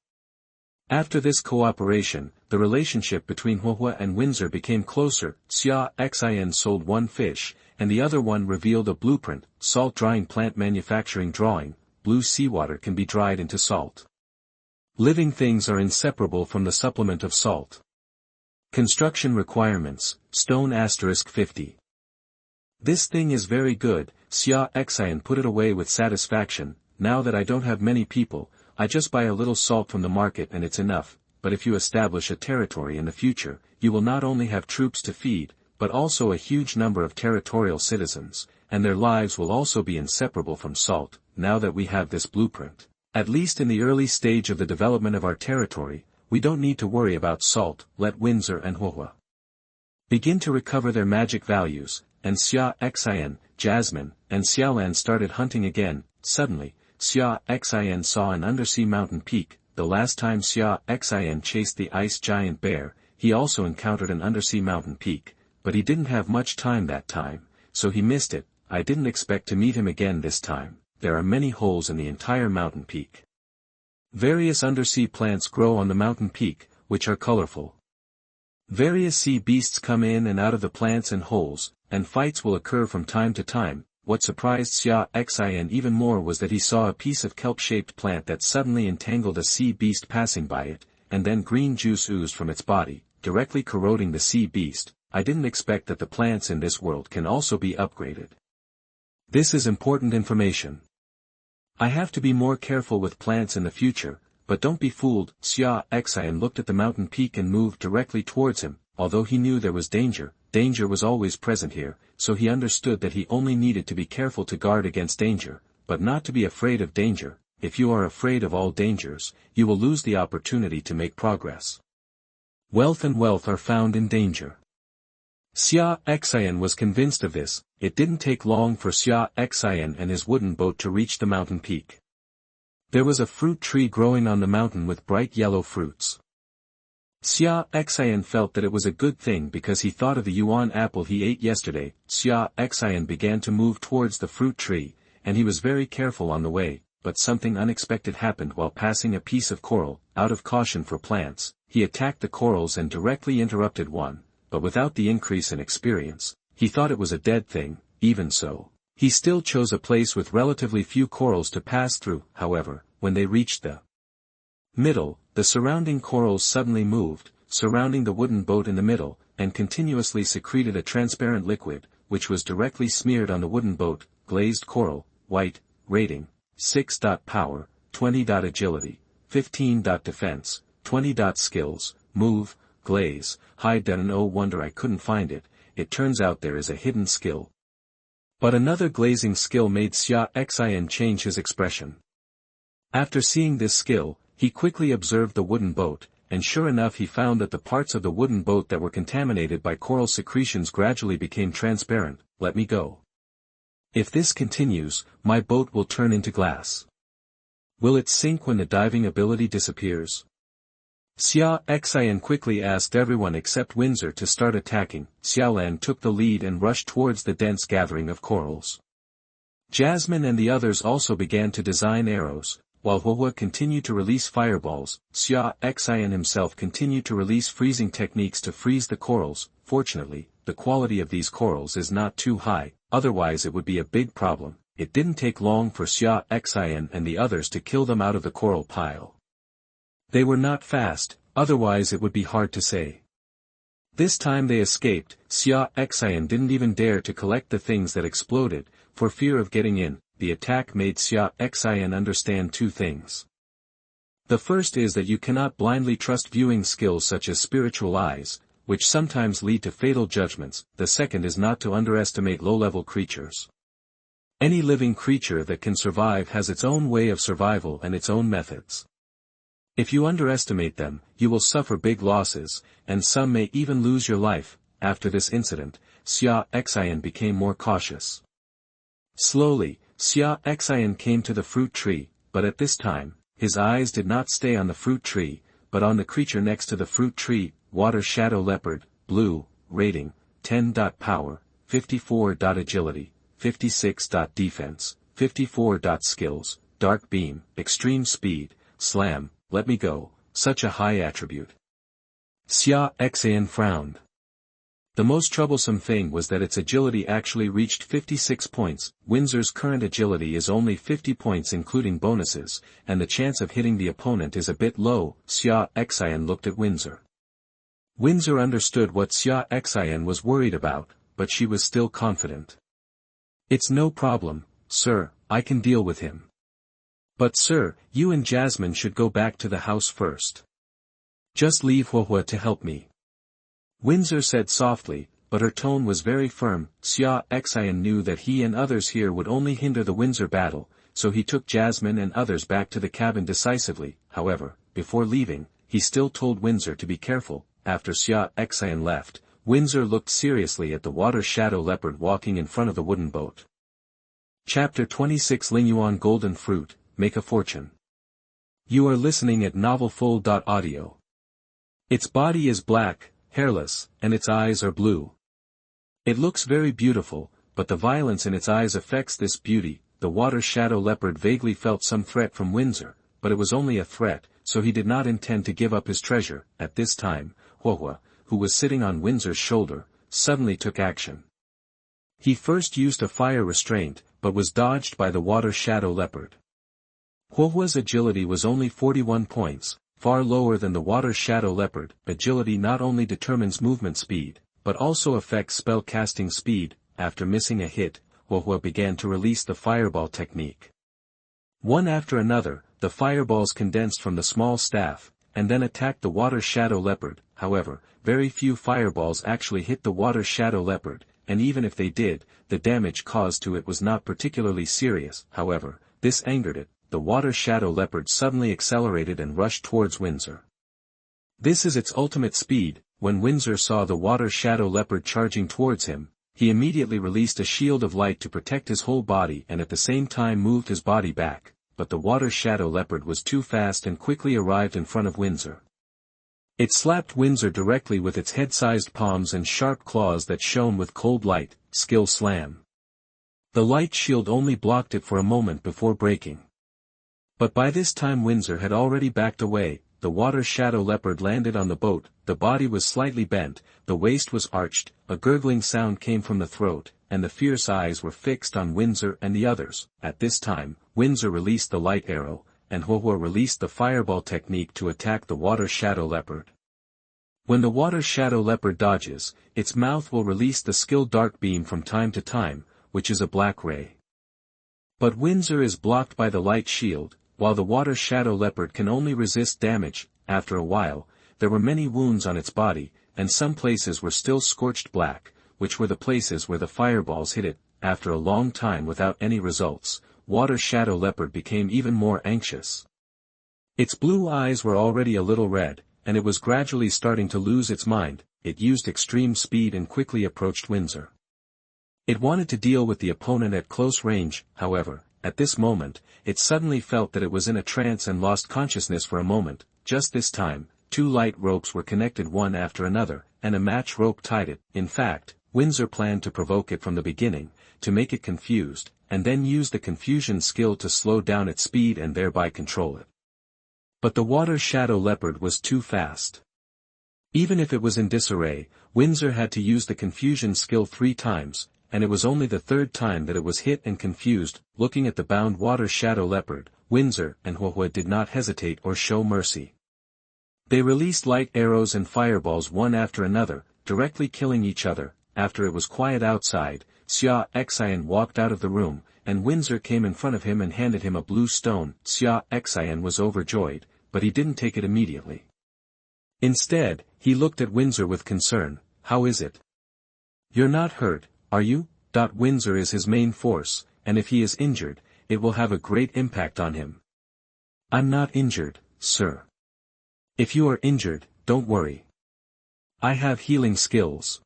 After this cooperation, the relationship between Huohuo and Windsor became closer. Xia Xin sold one fish, and the other one revealed a blueprint. Salt drying plant manufacturing drawing. Blue seawater can be dried into salt. Living things are inseparable from the supplement of salt. Construction requirements, stone *50. This thing is very good. Xia Xin put it away with satisfaction. Now that I don't have many people, I just buy a little salt from the market and it's enough. But if you establish a territory in the future, you will not only have troops to feed, but also a huge number of territorial citizens, and their lives will also be inseparable from salt. Now that we have this blueprint, at least in the early stage of the development of our territory, we don't need to worry about salt. Let Windsor and Huohuo begin to recover their magic values, and Xia Xin, Jasmine, and Xiaolan started hunting again. Suddenly, Xia Xin saw an undersea mountain peak. The last time Xia Xin chased the ice giant bear, he also encountered an undersea mountain peak, but he didn't have much time that time, so he missed it. I didn't expect to meet him again this time. There are many holes in the entire mountain peak. Various undersea plants grow on the mountain peak, which are colorful. Various sea beasts come in and out of the plants and holes, and fights will occur from time to time. What surprised Xia Xin even more was that he saw a piece of kelp-shaped plant that suddenly entangled a sea beast passing by it, and then green juice oozed from its body, directly corroding the sea beast. I didn't expect that the plants in this world can also be upgraded. This is important information. I have to be more careful with plants in the future, but don't be fooled. Xia Xin looked at the mountain peak and moved directly towards him. Although he knew there was danger was always present here, so he understood that he only needed to be careful to guard against danger, but not to be afraid of danger. If you are afraid of all dangers, you will lose the opportunity to make progress. Wealth are found in danger. Xia Xin was convinced of this. It didn't take long for Xia Xin and his wooden boat to reach the mountain peak. There was a fruit tree growing on the mountain with bright yellow fruits. Xia Xin felt that it was a good thing because he thought of the Yuan apple he ate yesterday. Xia Xin began to move towards the fruit tree, and he was very careful on the way, but something unexpected happened while passing a piece of coral. Out of caution for plants, he attacked the corals and directly interrupted one, but without the increase in experience, he thought it was a dead thing. Even so, he still chose a place with relatively few corals to pass through. However, when they reached the middle, the surrounding corals suddenly moved, surrounding the wooden boat in the middle, and continuously secreted a transparent liquid, which was directly smeared on the wooden boat. Glazed coral, white, rating, 6. Power, 20. Agility, 15. Defense, 20. Skills, move, glaze, hide. No wonder I couldn't find it. It turns out there is a hidden skill. But another glazing skill made Xia Xin change his expression. After seeing this skill, he quickly observed the wooden boat, and sure enough he found that the parts of the wooden boat that were contaminated by coral secretions gradually became transparent. Let me go. If this continues, my boat will turn into glass. Will it sink when the diving ability disappears? Xia Xin quickly asked everyone except Windsor to start attacking. Xiaolan took the lead and rushed towards the dense gathering of corals. Jasmine and the others also began to design arrows, while Huohua continued to release fireballs. Xia Xin himself continued to release freezing techniques to freeze the corals. Fortunately, the quality of these corals is not too high, otherwise it would be a big problem. It didn't take long for Xia Xin and the others to kill them out of the coral pile. They were not fast, otherwise it would be hard to say. This time they escaped. Xia Xin didn't even dare to collect the things that exploded, for fear of getting in. The attack made Xia Xin understand two things. The first is that you cannot blindly trust viewing skills such as spiritual eyes, which sometimes lead to fatal judgments. The second is not to underestimate low-level creatures. Any living creature that can survive has its own way of survival and its own methods. If you underestimate them, you will suffer big losses, and some may even lose your life. After this incident, Xia Xin became more cautious. Slowly, Xia Xin came to the fruit tree, but at this time, his eyes did not stay on the fruit tree, but on the creature next to the fruit tree. Water shadow leopard, blue, rating, 10. Power, 54. Agility, 56. Defense, 54. Skills, dark beam, extreme speed, slam. Let me go, such a high attribute. Xia Xin frowned. The most troublesome thing was that its agility actually reached 56 points. Windsor's current agility is only 50 points including bonuses, and the chance of hitting the opponent is a bit low. Xia Xin looked at Windsor. Windsor understood what Xia Xin was worried about, but she was still confident. It's no problem, sir, I can deal with him. But sir, you and Jasmine should go back to the house first. Just leave Huohua to help me. Windsor said softly, but her tone was very firm. Xia Xin knew that he and others here would only hinder the Windsor battle, so he took Jasmine and others back to the cabin decisively. However, before leaving, he still told Windsor to be careful. After Xia Xin left, Windsor looked seriously at the water shadow leopard walking in front of the wooden boat. Chapter 26 Lingyuan Golden Fruit, Make a Fortune. You are listening at novelfull.audio. Its body is black, hairless, and its eyes are blue. It looks very beautiful, but the violence in its eyes affects this beauty. The water shadow leopard vaguely felt some threat from Windsor, but it was only a threat, so he did not intend to give up his treasure. At this time, Huohua, who was sitting on Windsor's shoulder, suddenly took action. He first used a fire restraint, but was dodged by the water shadow leopard. Huohua's agility was only 41 points, far lower than the water shadow leopard. Agility not only determines movement speed, but also affects spell casting speed. After missing a hit, Huohua began to release the fireball technique. One after another, the fireballs condensed from the small staff, and then attacked the water shadow leopard. However, very few fireballs actually hit the water shadow leopard, and even if they did, the damage caused to it was not particularly serious. However, this angered it. The water shadow leopard suddenly accelerated and rushed towards Windsor. This is its ultimate speed. When Windsor saw the water shadow leopard charging towards him, he immediately released a shield of light to protect his whole body and at the same time moved his body back, but the water shadow leopard was too fast and quickly arrived in front of Windsor. It slapped Windsor directly with its head-sized palms and sharp claws that shone with cold light. Skill slam. The light shield only blocked it for a moment before breaking. But by this time Windsor had already backed away. The water shadow leopard landed on the boat. The body was slightly bent, the waist was arched, a gurgling sound came from the throat, and the fierce eyes were fixed on Windsor and the others. At this time, Windsor released the light arrow, and Huohua released the fireball technique to attack the water shadow leopard. When the water shadow leopard dodges, its mouth will release the skill dark beam from time to time, which is a black ray. But Windsor is blocked by the light shield, while the water shadow leopard can only resist damage. After a while, there were many wounds on its body, and some places were still scorched black, which were the places where the fireballs hit it. After a long time without any results, water shadow leopard became even more anxious. Its blue eyes were already a little red, and it was gradually starting to lose its mind. It used extreme speed and quickly approached Windsor. It wanted to deal with the opponent at close range. However, at this moment, it suddenly felt that it was in a trance and lost consciousness for a moment. Just this time, two light ropes were connected one after another, and a match rope tied it. In fact, Windsor planned to provoke it from the beginning, to make it confused, and then use the confusion skill to slow down its speed and thereby control it. But the water shadow leopard was too fast. Even if it was in disarray, Windsor had to use the confusion skill 3 times, and it was only the 3rd time that it was hit and confused. Looking at the bound water shadow leopard, Windsor and Huohua did not hesitate or show mercy. They released light arrows and fireballs one after another, directly killing each other. After it was quiet outside, Xia Xin walked out of the room, and Windsor came in front of him and handed him a blue stone. Xia Xin was overjoyed, but he didn't take it immediately. Instead, he looked at Windsor with concern. "How is it? You're not hurt, are you?" Windsor is his main force, and if he is injured, it will have a great impact on him. "I'm not injured, sir." "If you are injured, don't worry. I have healing skills."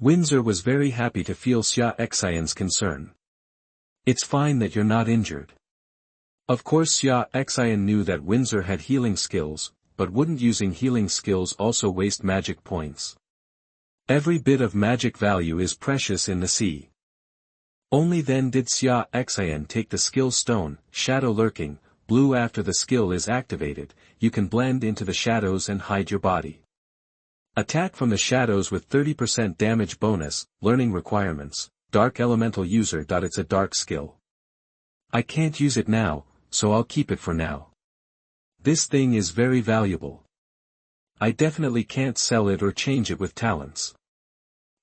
Windsor was very happy to feel Xia Xin's concern. "It's fine that you're not injured." Of course Xia Xin knew that Windsor had healing skills, but wouldn't using healing skills also waste magic points? Every bit of magic value is precious in the sea. Only then did Xia Xin take the skill stone, Shadow Lurking. Blue. After the skill is activated, you can blend into the shadows and hide your body. Attack from the shadows with 30% damage bonus. Learning requirements, Dark Elemental user. It's a dark skill. I can't use it now, so I'll keep it for now. This thing is very valuable. I definitely can't sell it or change it with talents.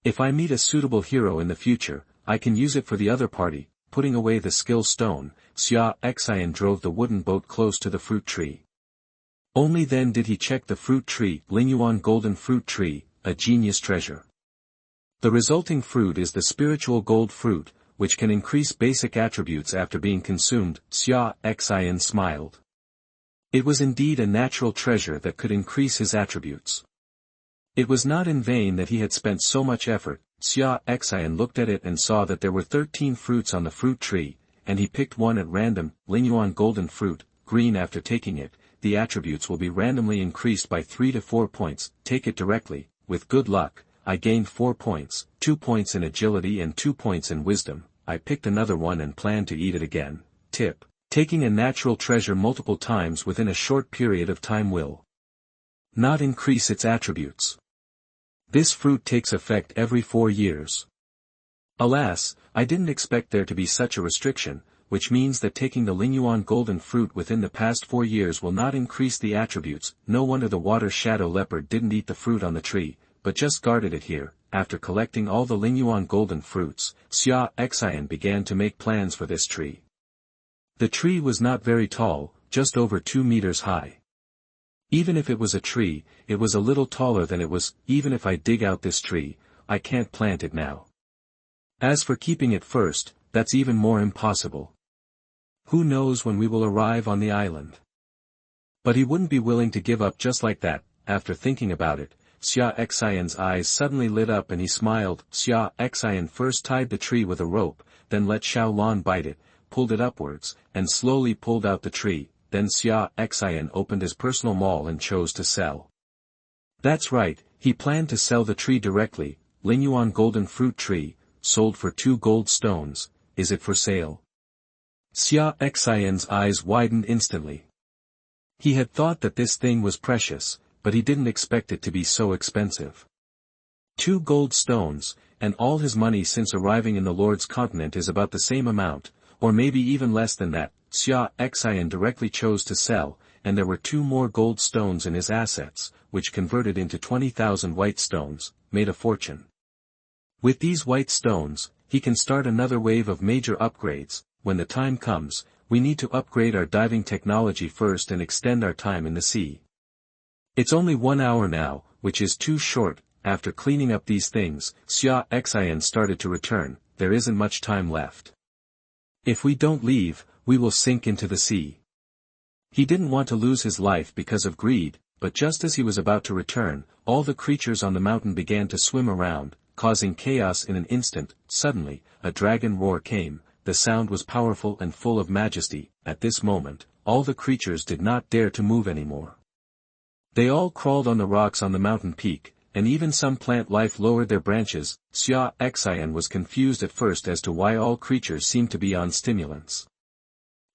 If I meet a suitable hero in the future, I can use it for the other party. Putting away the skill stone, Xia Xin drove the wooden boat close to the fruit tree. Only then did he check the fruit tree. Lingyuan golden fruit tree, a genius treasure. The resulting fruit is the spiritual gold fruit, which can increase basic attributes after being consumed. Xia Xin smiled. It was indeed a natural treasure that could increase his attributes. It was not in vain that he had spent so much effort. Xia Xin looked at it and saw that there were 13 fruits on the fruit tree, and he picked one at random. Lingyuan golden fruit, green. After taking it, the attributes will be randomly increased by 3 to 4 points. Take it directly. With good luck, I gained 4 points. 2 points in agility and 2 points in wisdom. I picked another one and planned to eat it again. Tip. Taking a natural treasure multiple times within a short period of time will not increase its attributes. This fruit takes effect every 4 years. Alas, I didn't expect there to be such a restriction, which means that taking the Lingyuan golden fruit within the past 4 years will not increase the attributes. No wonder the water shadow leopard didn't eat the fruit on the tree, but just guarded it here. After collecting all the Lingyuan golden fruits, Xia Xin began to make plans for this tree. The tree was not very tall, just over 2 meters high. Even if it was a tree, it was a little taller than it was. Even if I dig out this tree, I can't plant it now. As for keeping it first, that's even more impossible. Who knows when we will arrive on the island? But he wouldn't be willing to give up just like that. After thinking about it, Xia Xin's eyes suddenly lit up and he smiled. Xia Xin first tied the tree with a rope, then let Xiao Lan bite it, pulled it upwards, and slowly pulled out the tree. Then Xia Xin opened his personal mall and chose to sell. That's right, he planned to sell the tree directly. Lingyuan golden fruit tree, sold for 2 gold stones. Is it for sale? Xia Xin's eyes widened instantly. He had thought that this thing was precious, but he didn't expect it to be so expensive. 2 gold stones, and all his money since arriving in the Lord's continent is about the same amount, or maybe even less than that. Xia Xin directly chose to sell, and there were 2 more gold stones in his assets, which converted into 20,000 white stones, made a fortune. With these white stones, he can start another wave of major upgrades. When the time comes, we need to upgrade our diving technology first and extend our time in the sea. It's only 1 hour now, which is too short. After cleaning up these things, Xia Xin started to return. There isn't much time left. If we don't leave, we will sink into the sea. He didn't want to lose his life because of greed, but just as he was about to return, all the creatures on the mountain began to swim around, causing chaos in an instant. Suddenly, a dragon roar came. The sound was powerful and full of majesty. At this moment, all the creatures did not dare to move anymore. They all crawled on the rocks on the mountain peak, and even some plant life lowered their branches. Xia Xin was confused at first as to why all creatures seemed to be on stimulants.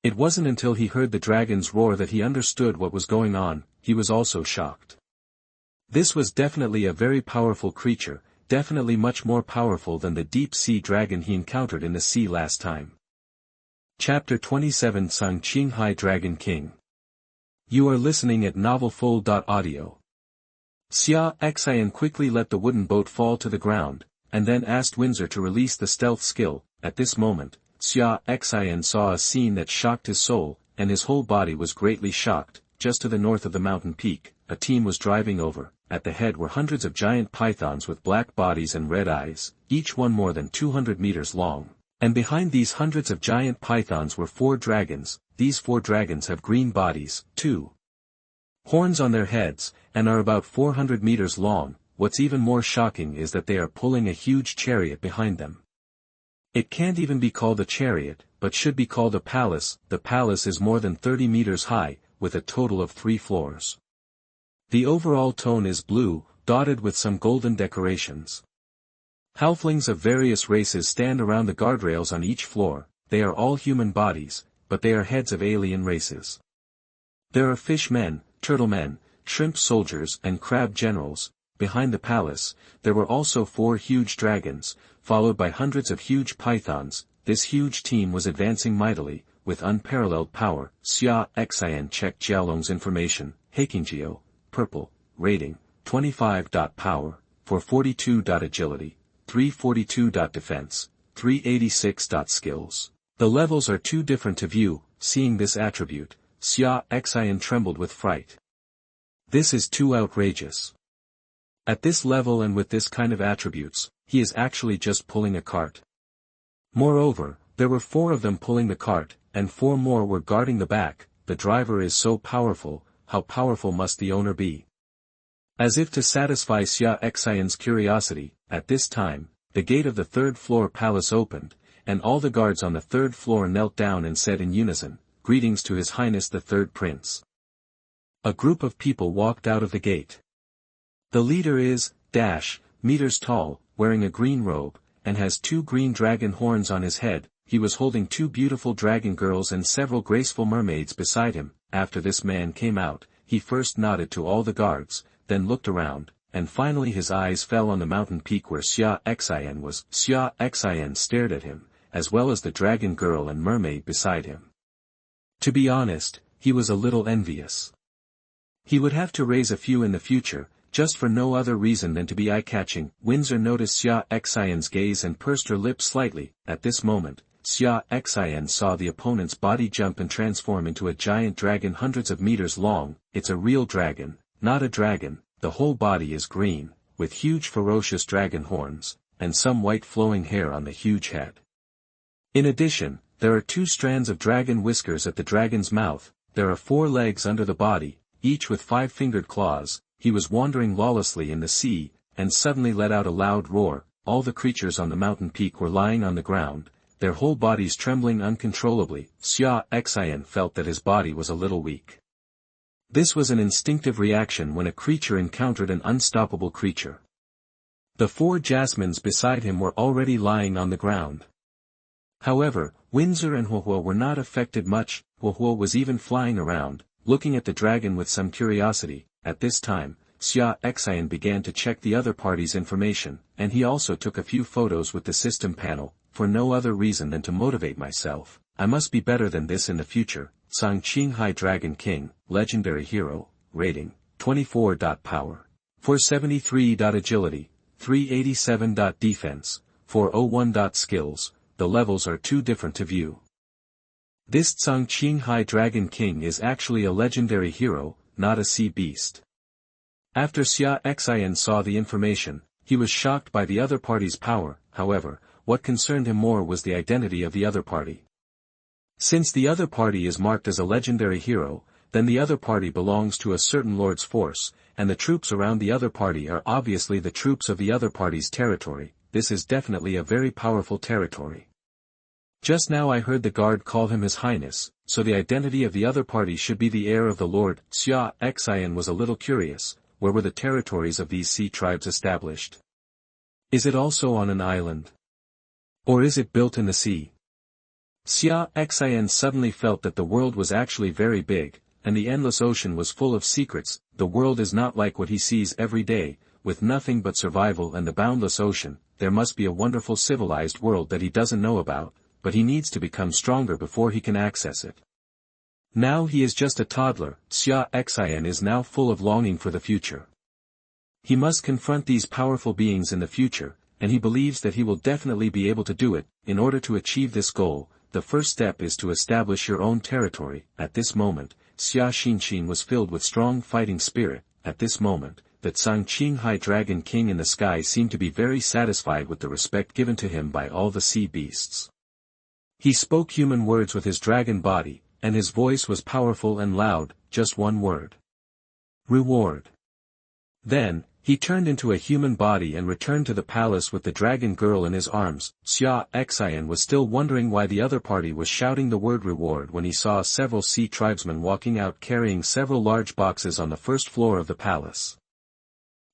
It wasn't until he heard the dragon's roar that he understood what was going on. He was also shocked. This was definitely a very powerful creature, definitely much more powerful than the deep-sea dragon he encountered in the sea last time. Chapter 27 Sung Qinghai Dragon King. You are listening at novelfull.audio. Xia Xin quickly let the wooden boat fall to the ground, and then asked Windsor to release the stealth skill. At this moment, Xia Xin saw a scene that shocked his soul, and his whole body was greatly shocked. Just to the north of the mountain peak, a team was driving over. At the head were hundreds of giant pythons with black bodies and red eyes, each one more than 200 meters long. And behind these hundreds of giant pythons were 4 dragons. These 4 dragons have green bodies, 2 horns on their heads, and are about 400 meters long. What's even more shocking is that they are pulling a huge chariot behind them. It can't even be called a chariot, but should be called a palace. The palace is more than 30 meters high, with a total of 3 floors. The overall tone is blue, dotted with some golden decorations. Halflings of various races stand around the guardrails on each floor. They are all human bodies, but they are heads of alien races. There are fish men, turtle men, shrimp soldiers and crab generals. Behind the palace, there were also 4 huge dragons, followed by hundreds of huge pythons. This huge team was advancing mightily, with unparalleled power. Xia Xin checked Jiaolong's information. Heikingjiao, purple, rating, 25. Power, 442. Agility, 342. Defense, 386. Skills. The levels are too different to view. Seeing this attribute, Xia Xin trembled with fright. This is too outrageous. At this level and with this kind of attributes, he is actually just pulling a cart. Moreover, there were 4 of them pulling the cart, and 4 more were guarding the back. The driver is so powerful, how powerful must the owner be? As if to satisfy Xia Xin's curiosity, at this time, the gate of the 3rd floor palace opened, and all the guards on the 3rd floor knelt down and said in unison, "Greetings to His Highness the 3rd Prince." A group of people walked out of the gate. The leader is, meters tall, wearing a green robe, and has 2 green dragon horns on his head. He was holding 2 beautiful dragon girls and several graceful mermaids beside him. After this man came out, he first nodded to all the guards, then looked around, and finally his eyes fell on the mountain peak where Xia Xin was. Xia Xin stared at him, as well as the dragon girl and mermaid beside him. To be honest, he was a little envious. He would have to raise a few in the future, just for no other reason than to be eye-catching. Windsor noticed Xia Xin's gaze and pursed her lips slightly. At this moment, Xia Xin saw the opponent's body jump and transform into a giant dragon hundreds of meters long. It's a real dragon, not a dragon. The whole body is green, with huge ferocious dragon horns, and some white flowing hair on the huge head. In addition, there are 2 strands of dragon whiskers at the dragon's mouth. There are 4 legs under the body, each with 5-fingered claws. He was wandering lawlessly in the sea, and suddenly let out a loud roar. All the creatures on the mountain peak were lying on the ground, their whole bodies trembling uncontrollably. Xia Xin felt that his body was a little weak. This was an instinctive reaction when a creature encountered an unstoppable creature. The 4 jasmines beside him were already lying on the ground. However, Windsor and Huohuo were not affected much. Huohuo was even flying around, looking at the dragon with some curiosity. At this time, Xia Xin began to check the other party's information, and he also took a few photos with the system panel, for no other reason than to motivate myself. I must be better than this in the future. Qinghai Dragon King, Legendary Hero, Rating, 24. Power, 473. Agility, 387. Defense, 401. Skills. The levels are too different to view. This Qinghai Dragon King is actually a legendary hero, not a sea beast. After Xia Xin saw the information, he was shocked by the other party's power. However, what concerned him more was the identity of the other party. Since the other party is marked as a legendary hero, then the other party belongs to a certain lord's force, and the troops around the other party are obviously the troops of the other party's territory. This is definitely a very powerful territory. Just now I heard the guard call him His Highness, so the identity of the other party should be the heir of the Lord. Xia Xin was a little curious. Where were the territories of these sea tribes established? Is it also on an island? Or is it built in the sea? Xia Xin suddenly felt that the world was actually very big, and the endless ocean was full of secrets. The world is not like what he sees every day, with nothing but survival and the boundless ocean. There must be a wonderful civilized world that he doesn't know about, but he needs to become stronger before he can access it. Now he is just a toddler. Xia Xin is now full of longing for the future. He must confront these powerful beings in the future, and he believes that he will definitely be able to do it. In order to achieve this goal, the first step is to establish your own territory. At this moment, Xia Xin was filled with strong fighting spirit. At this moment, the Qinghai Dragon King in the sky seemed to be very satisfied with the respect given to him by all the sea beasts. He spoke human words with his dragon body, and his voice was powerful and loud. Just one word. Reward. Then, he turned into a human body and returned to the palace with the dragon girl in his arms. Xia Xin was still wondering why the other party was shouting the word reward when he saw several sea tribesmen walking out carrying several large boxes on the first floor of the palace.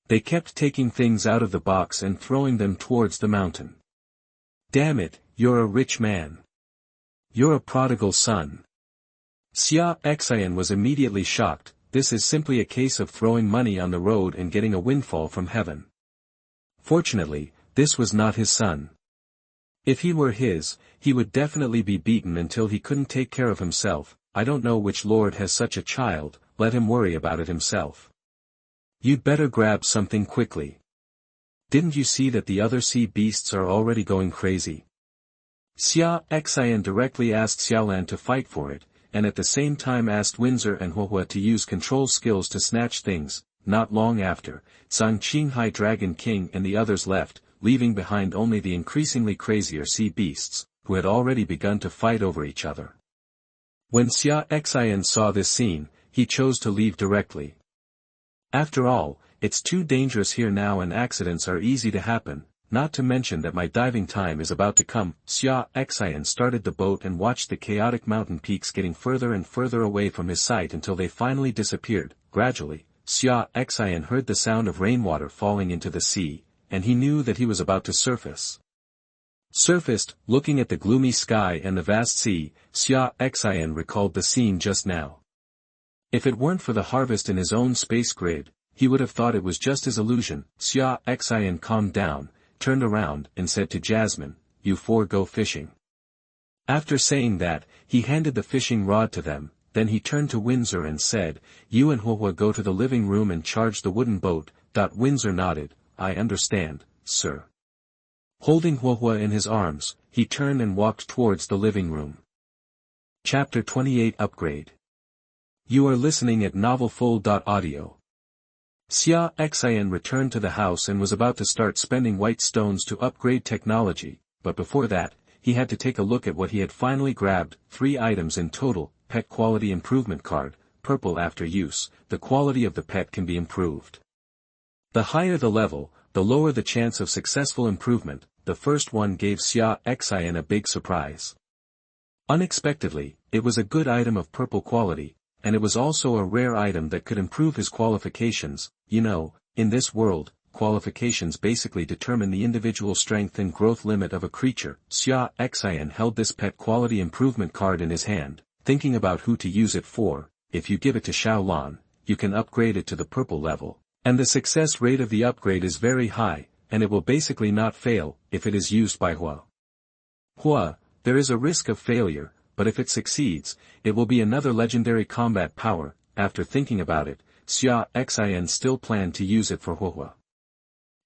They kept taking things out of the box and throwing them towards the mountain. Damn it, you're a rich man. You're a prodigal son. Xia Xin was immediately shocked. This is simply a case of throwing money on the road and getting a windfall from heaven. Fortunately, this was not his son. If he were his, he would definitely be beaten until he couldn't take care of himself. I don't know which lord has such a child. Let him worry about it himself. You'd better grab something quickly. Didn't you see that the other sea beasts are already going crazy? Xia Xin directly asked Xiaolan to fight for it, and at the same time asked Windsor and Huohuo to use control skills to snatch things. Not long after, Qinghai Dragon King and the others left, leaving behind only the increasingly crazier sea beasts, who had already begun to fight over each other. When Xia Xin saw this scene, he chose to leave directly. After all, it's too dangerous here now and accidents are easy to happen, not to mention that my diving time is about to come. Xia Xin started the boat and watched the chaotic mountain peaks getting further and further away from his sight until they finally disappeared. Gradually, Xia Xin heard the sound of rainwater falling into the sea, and he knew that he was about to surface. Surfaced, looking at the gloomy sky and the vast sea, Xia Xin recalled the scene just now. If it weren't for the harvest in his own space grid, he would have thought it was just his illusion. Xia Xin calmed down, turned around and said to Jasmine, "You four go fishing." After saying that, he handed the fishing rod to them, then he turned to Windsor and said, "You and Huohua go to the living room and charge the wooden boat." Windsor nodded, "I understand, sir." Holding Huohua in his arms, he turned and walked towards the living room. Chapter 28 Upgrade. You are listening at novelfull.audio. Xia Xin returned to the house and was about to start spending white stones to upgrade technology, but before that, he had to take a look at what he had finally grabbed, 3 items in total: pet quality improvement card, purple after use. The quality of the pet can be improved. The higher the level, the lower the chance of successful improvement. The first one gave Xia Xin a big surprise. Unexpectedly, it was a good item of purple quality, and it was also a rare item that could improve his qualifications. You know, in this world, qualifications basically determine the individual strength and growth limit of a creature. Xia Xin held this pet quality improvement card in his hand, thinking about who to use it for. If you give it to Xiaolan, you can upgrade it to the purple level, and the success rate of the upgrade is very high, and it will basically not fail if it is used by Hua. There is a risk of failure, but if it succeeds, it will be another legendary combat power. After thinking about it, Xia Xin still planned to use it for Hua.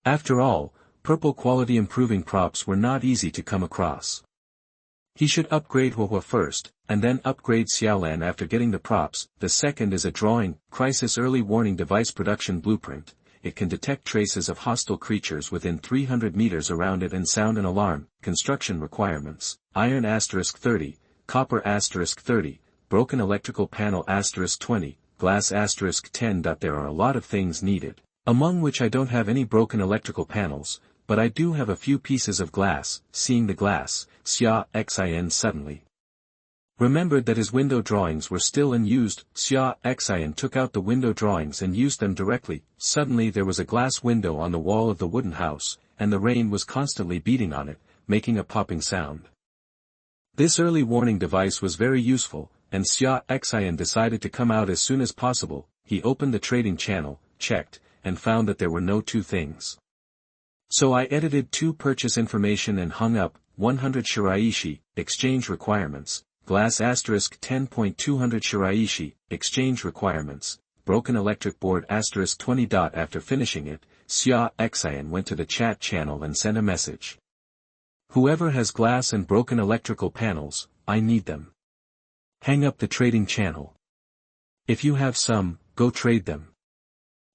After all, purple quality improving props were not easy to come across. He should upgrade Hua first, and then upgrade Xiaolan after getting the props. The second is a drawing, crisis early warning device production blueprint. It can detect traces of hostile creatures within 300 meters around it and sound an alarm. Construction requirements: iron *30, copper *30, broken electrical panel *20, glass *10. There are a lot of things needed, among which I don't have any broken electrical panels, but I do have a few pieces of glass. Seeing the glass, Xia Xin suddenly remembered that his window drawings were still unused. Xia Xin took out the window drawings and used them directly. Suddenly there was a glass window on the wall of the wooden house, and the rain was constantly beating on it, making a popping sound. This early warning device was very useful, and Xia Xin decided to come out as soon as possible. He opened the trading channel, checked, and found that there were no 2 things. So I edited 2 purchase information and hung up. 100 shiraishi, exchange requirements. Glass *10.200 shiraishi, exchange requirements. Broken electric board *20. After finishing it, Xia Xin went to the chat channel and sent a message. Whoever has glass and broken electrical panels, I need them. Hang up the trading channel. If you have some, go trade them.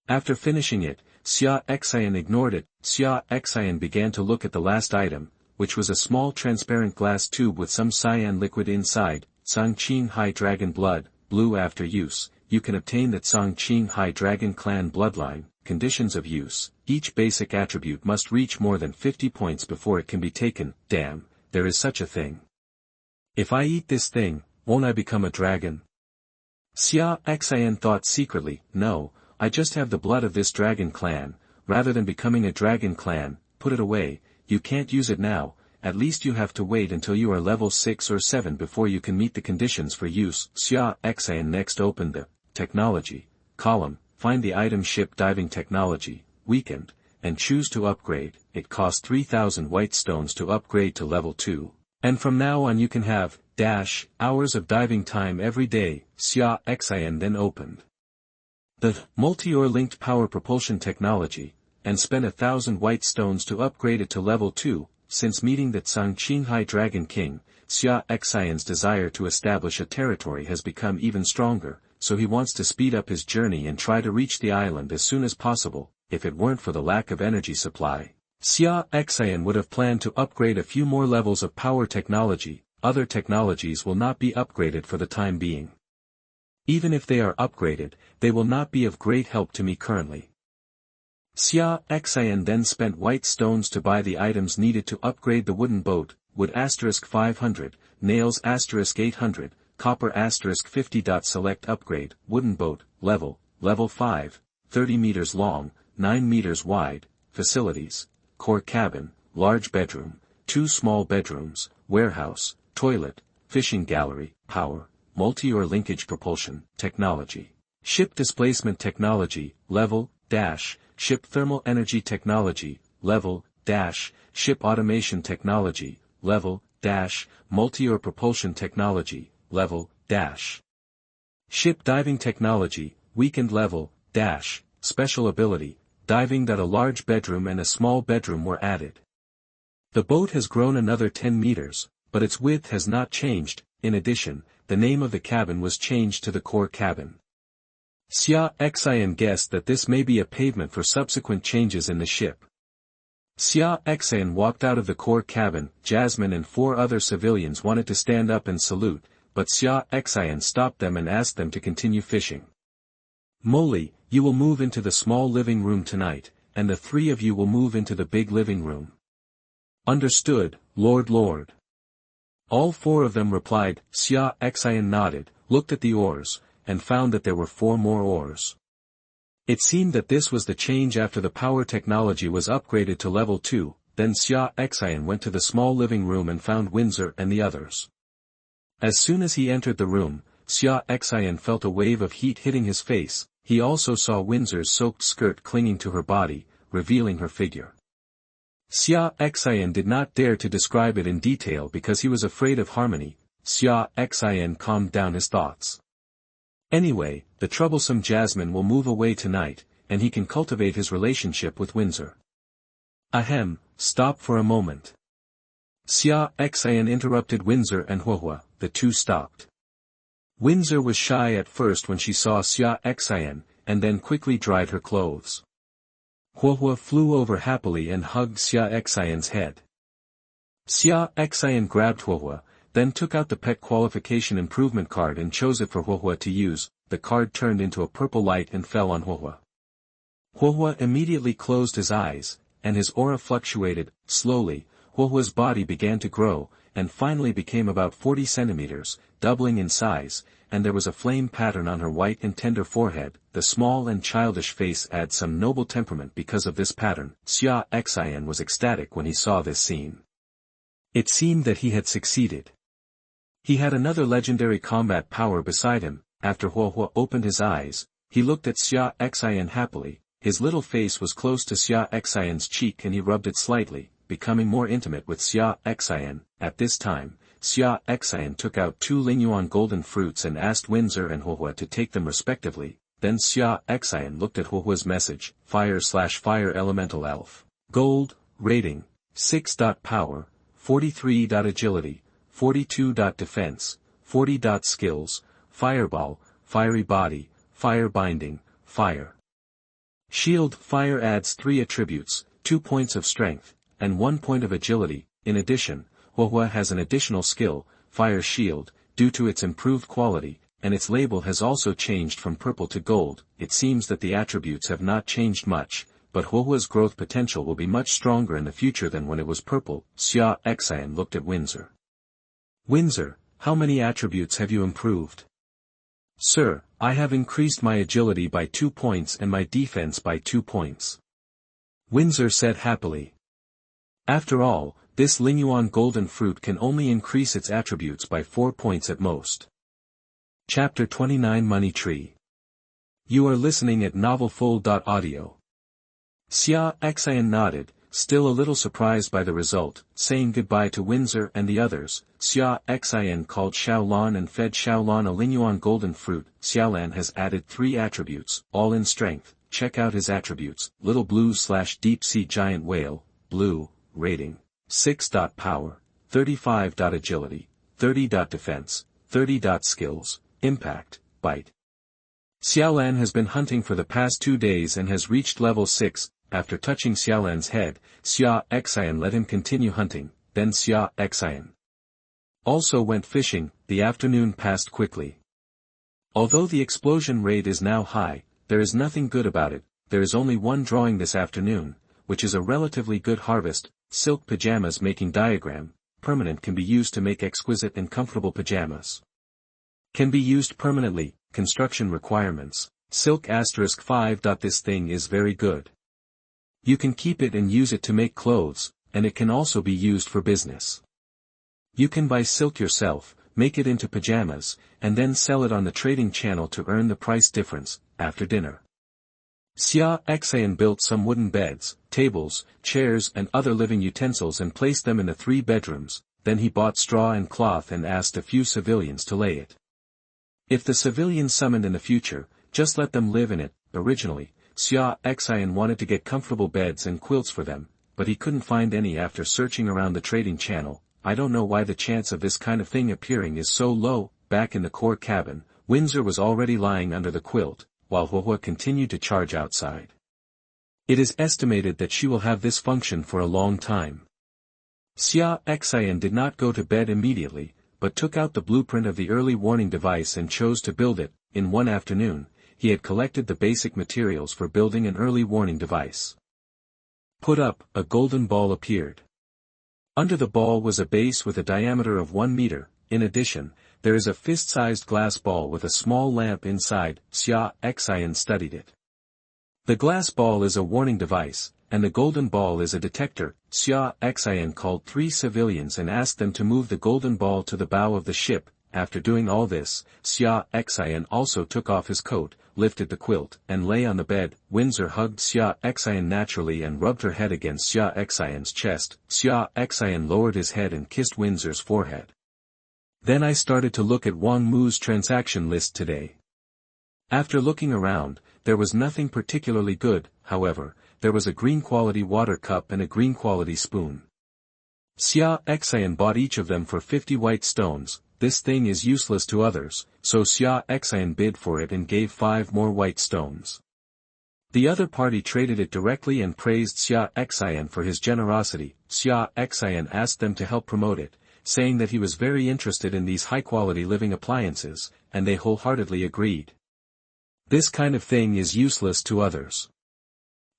After finishing it, Xia Xin ignored it. Xia Xin began to look at the last item, which was a small transparent glass tube with some cyan liquid inside. Qinghai dragon blood, blue after use. You can obtain that Qinghai dragon clan bloodline. Conditions of use: each basic attribute must reach more than 50 points before it can be taken. Damn, there is such a thing. If I eat this thing, won't I become a dragon? Xia Xin thought secretly. No, I just have the blood of this dragon clan. Rather than becoming a dragon clan, put it away. You can't use it now. At least you have to wait until you are level 6 or 7 before you can meet the conditions for use. Xia Xin next opened the technology column, find the item ship diving technology, weakened, and choose to upgrade. It costs 3,000 white stones to upgrade to level 2. And from now on you can have hours of diving time every day. Xia Xin then opened the multi-ore linked power propulsion technology, and spent 1,000 white stones to upgrade it to level 2. Since meeting that Qinghai Dragon King, Xia Xion's desire to establish a territory has become even stronger, so he wants to speed up his journey and try to reach the island as soon as possible. If it weren't for the lack of energy supply, Xia Xian would have planned to upgrade a few more levels of power technology. Other technologies will not be upgraded for the time being. Even if they are upgraded, they will not be of great help to me currently. Xia Xian then spent white stones to buy the items needed to upgrade the wooden boat: wood *500, nails *800, copper *50. Select upgrade, wooden boat, level 5, 30 meters long, 9 meters wide. Facilities: core cabin, large bedroom, 2 small bedrooms, warehouse, toilet, fishing gallery, power, multi or linkage propulsion, technology, ship displacement technology, level, dash, ship thermal energy technology, level, dash, ship automation technology, level, dash, multi or propulsion technology, level, dash. Ship diving technology, weakened level, dash, special ability, diving that a large bedroom and a small bedroom were added. The boat has grown another 10 meters, but its width has not changed. In addition, the name of the cabin was changed to the core cabin. Xia Xin guessed that this may be a pavement for subsequent changes in the ship. Xia Xin walked out of the core cabin. Jasmine and 4 other civilians wanted to stand up and salute, but Xia Xin stopped them and asked them to continue fishing. Molly, you will move into the small living room tonight, and the 3 of you will move into the big living room. Understood, Lord. All 4 of them replied. Xia Xin nodded, looked at the oars, and found that there were 4 more oars. It seemed that this was the change after the power technology was upgraded to level 2, then Xia Xin went to the small living room and found Windsor and the others. As soon as he entered the room, Xia Xin felt a wave of heat hitting his face. He also saw Windsor's soaked skirt clinging to her body, revealing her figure. Xia Xin did not dare to describe it in detail because he was afraid of Harmony. Xia Xin calmed down his thoughts. Anyway, the troublesome Jasmine will move away tonight, and he can cultivate his relationship with Windsor. Ahem, stop for a moment. Xia Xin interrupted Windsor and Huohua. The 2 stopped. Windsor was shy at first when she saw Xia Xin, and then quickly dried her clothes. Huohua flew over happily and hugged Xia Xin's head. Xia Xin grabbed Huohua, then took out the pet qualification improvement card and chose it for Huohua to use. The card turned into a purple light and fell on Huohua. Huohua immediately closed his eyes, and his aura fluctuated. Slowly, Huohua's body began to grow, and finally became about 40 centimeters, doubling in size, and there was a flame pattern on her white and tender forehead. The small and childish face adds some noble temperament because of this pattern. Xia Xin was ecstatic when he saw this scene. It seemed that he had succeeded. He had another legendary combat power beside him. After Huohua opened his eyes, he looked at Xia Xin happily. His little face was close to Xia Xin's cheek and he rubbed it slightly, becoming more intimate with Xia Xin. At this time, Xia Xin took out 2 Lingyuan golden fruits and asked Windsor and Huohua to take them respectively. Then Xia Xin looked at Huohua's message. Fire/Fire Elemental Elf. Gold, rating, 6. Power, 43. Agility, 42. Defense, 40. Skills, Fireball, Fiery Body, Fire Binding, Fire. Shield. Fire adds 3 attributes, 2 points of strength, and 1 point of agility. In addition, Huohua has an additional skill, Fire Shield, due to its improved quality, and its label has also changed from purple to gold. It seems that the attributes have not changed much, but Huohua's growth potential will be much stronger in the future than when it was purple. Xia Xin looked at Windsor. Windsor, how many attributes have you improved? Sir, I have increased my agility by 2 points and my defense by 2 points. Windsor said happily. After all, this Lingyuan golden fruit can only increase its attributes by 4 points at most. Chapter 29 Money Tree. You are listening at novelfull.audio. Xia Xin nodded, still a little surprised by the result. Saying goodbye to Windsor and the others, Xia Xin called Xiaolan and fed Xiaolan a Lingyuan golden fruit. Xiaolan has added 3 attributes, all in strength. Check out his attributes. Little blue/deep sea giant whale, blue, rating, 6. Power, 35. Agility, 30. Defense, 30. Skills, impact, bite. Xiaolan has been hunting for the past 2 days and has reached level 6. After touching Xiaolan's head, Xia Xin let him continue hunting. Then Xia Xin also went fishing. The afternoon passed quickly. Although the explosion rate is now high, there is nothing good about it. There is only one drawing this afternoon, which is a relatively good harvest. Silk pajamas making diagram, permanent can be used to make exquisite and comfortable pajamas. Can be used permanently. Construction requirements, silk *5. This thing is very good. You can keep it and use it to make clothes, and it can also be used for business. You can buy silk yourself, make it into pajamas, and then sell it on the trading channel to earn the price difference, after dinner. Xia Xin built some wooden beds, tables, chairs and other living utensils and placed them in the 3 bedrooms, then he bought straw and cloth and asked a few civilians to lay it. If the civilians summoned in the future, just let them live in it. Originally, Xia Xin wanted to get comfortable beds and quilts for them, but he couldn't find any after searching around the trading channel. I don't know why the chance of this kind of thing appearing is so low. Back in the core cabin, Windsor was already lying under the quilt, while Huohua continued to charge outside. It is estimated that she will have this function for a long time. Xia Xin did not go to bed immediately, but took out the blueprint of the early warning device and chose to build it. In one afternoon, he had collected the basic materials for building an early warning device. Put up, a golden ball appeared. Under the ball was a base with a diameter of 1 meter. In addition, there is a fist-sized glass ball with a small lamp inside. Xia Xin studied it. The glass ball is a warning device, and the golden ball is a detector. Xia Xin called 3 civilians and asked them to move the golden ball to the bow of the ship. After doing all this, Xia Xin also took off his coat, lifted the quilt, and lay on the bed. Windsor hugged Xia Xin naturally and rubbed her head against Xia Xin's chest. Xia Xin lowered his head and kissed Windsor's forehead. Then I started to look at Wang Mu's transaction list today. After looking around, there was nothing particularly good. However, there was a green quality water cup and a green quality spoon. Xia Xin bought each of them for 50 white stones. This thing is useless to others, so Xia Xin bid for it and gave 5 more white stones. The other party traded it directly and praised Xia Xin for his generosity. Xia Xin asked them to help promote it, saying that he was very interested in these high-quality living appliances, and they wholeheartedly agreed. This kind of thing is useless to others.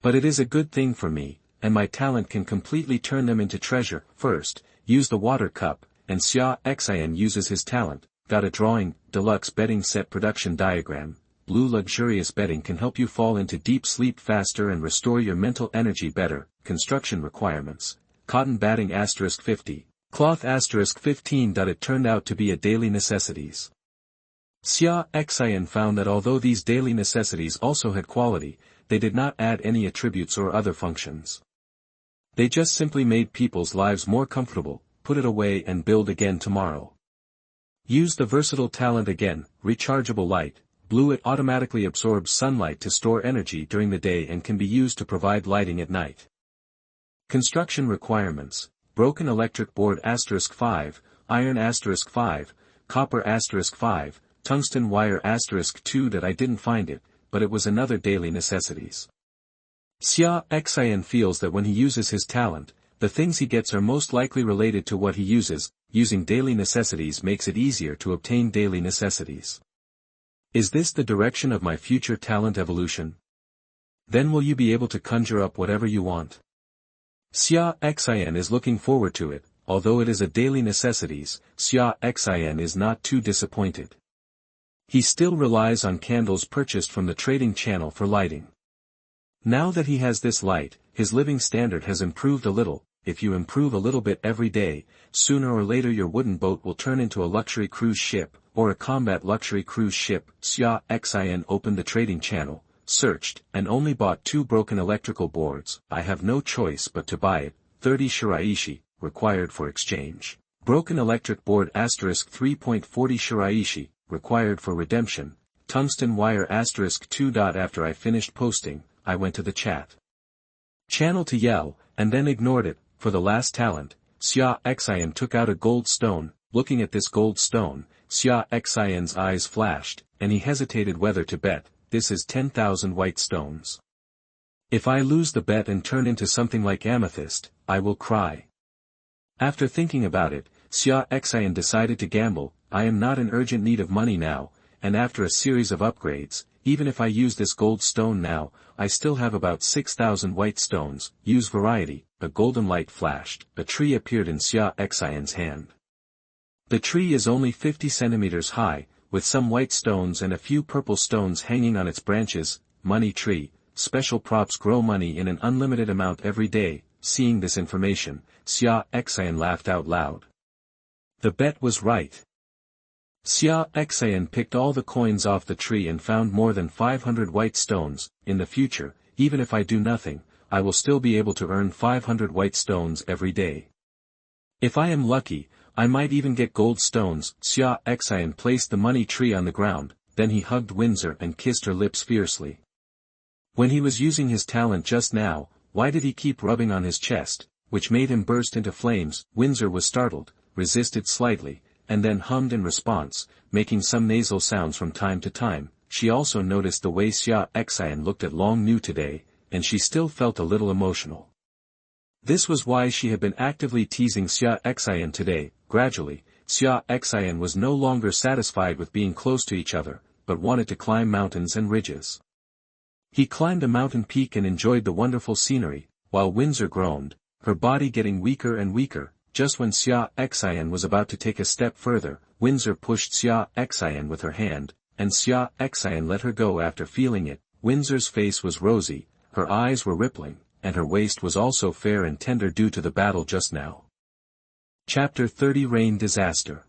But it is a good thing for me, and my talent can completely turn them into treasure. First, use the water cup, and Xia Xin uses his talent, got a drawing, deluxe bedding set production diagram. Blue luxurious bedding can help you fall into deep sleep faster and restore your mental energy better. Construction requirements. Cotton batting *50. Cloth *15. It turned out to be a daily necessities. Xia Xin found that although these daily necessities also had quality, they did not add any attributes or other functions. They just simply made people's lives more comfortable. Put it away and build again tomorrow. Use the versatile talent again. Rechargeable light. Blue. It automatically absorbs sunlight to store energy during the day and can be used to provide lighting at night. Construction requirements. Broken electric board *5, iron *5, copper *5, tungsten wire *2. That I didn't find it, but it was another daily necessities. Xia Xin feels that when he uses his talent, the things he gets are most likely related to what he uses. Using daily necessities makes it easier to obtain daily necessities. Is this the direction of my future talent evolution? Then will you be able to conjure up whatever you want? Xia Xin is looking forward to it. Although it is a daily necessities, Xia Xin is not too disappointed. He still relies on candles purchased from the trading channel for lighting. Now that he has this light, his living standard has improved a little. If you improve a little bit every day, sooner or later your wooden boat will turn into a luxury cruise ship, or a combat luxury cruise ship. Xia Xin opened the trading channel, searched, and only bought 2 broken electrical boards. I have no choice but to buy it. 30 shiraishi, required for exchange. Broken electric board *3.40 shiraishi, required for redemption. Tungsten wire *2. After I finished posting, I went to the chat channel to yell, and then ignored it. For the last talent, Xia Xin took out a gold stone. Looking at this gold stone, Xia Xin's eyes flashed, and he hesitated whether to bet. This is 10,000 white stones. If I lose the bet and turn into something like amethyst, I will cry. After thinking about it, Xia Xin decided to gamble. I am not in urgent need of money now, and after a series of upgrades, even if I use this gold stone now, I still have about 6,000 white stones. Use variety. A golden light flashed. A tree appeared in Xia Xin's hand. The tree is only 50 centimeters high, with some white stones and a few purple stones hanging on its branches. Money tree. special props grow money in an unlimited amount every day. Seeing this information, Xia Xin laughed out loud. The bet was right. Xia Xin picked all the coins off the tree and found more than 500 white stones. In the future, even if I do nothing, I will still be able to earn 500 white stones every day. If I am lucky, I might even get gold stones. Xia Xin placed the money tree on the ground, then he hugged Windsor and kissed her lips fiercely. When he was using his talent just now, why did he keep rubbing on his chest, which made him burst into flames? Windsor was startled, resisted slightly, and then hummed in response, making some nasal sounds from time to time. She also noticed the way Xia Xin looked at Long Nu today, and she still felt a little emotional. This was why she had been actively teasing Xia Xin today. Gradually, Xia Xin was no longer satisfied with being close to each other, but wanted to climb mountains and ridges. He climbed a mountain peak and enjoyed the wonderful scenery, while Windsor groaned, her body getting weaker and weaker. Just when Xia Xin was about to take a step further, Windsor pushed Xia Xin with her hand, and Xia Xin let her go after feeling it. Windsor's face was rosy, her eyes were rippling, and her waist was also fair and tender due to the battle just now. Chapter 30 Rain Disaster.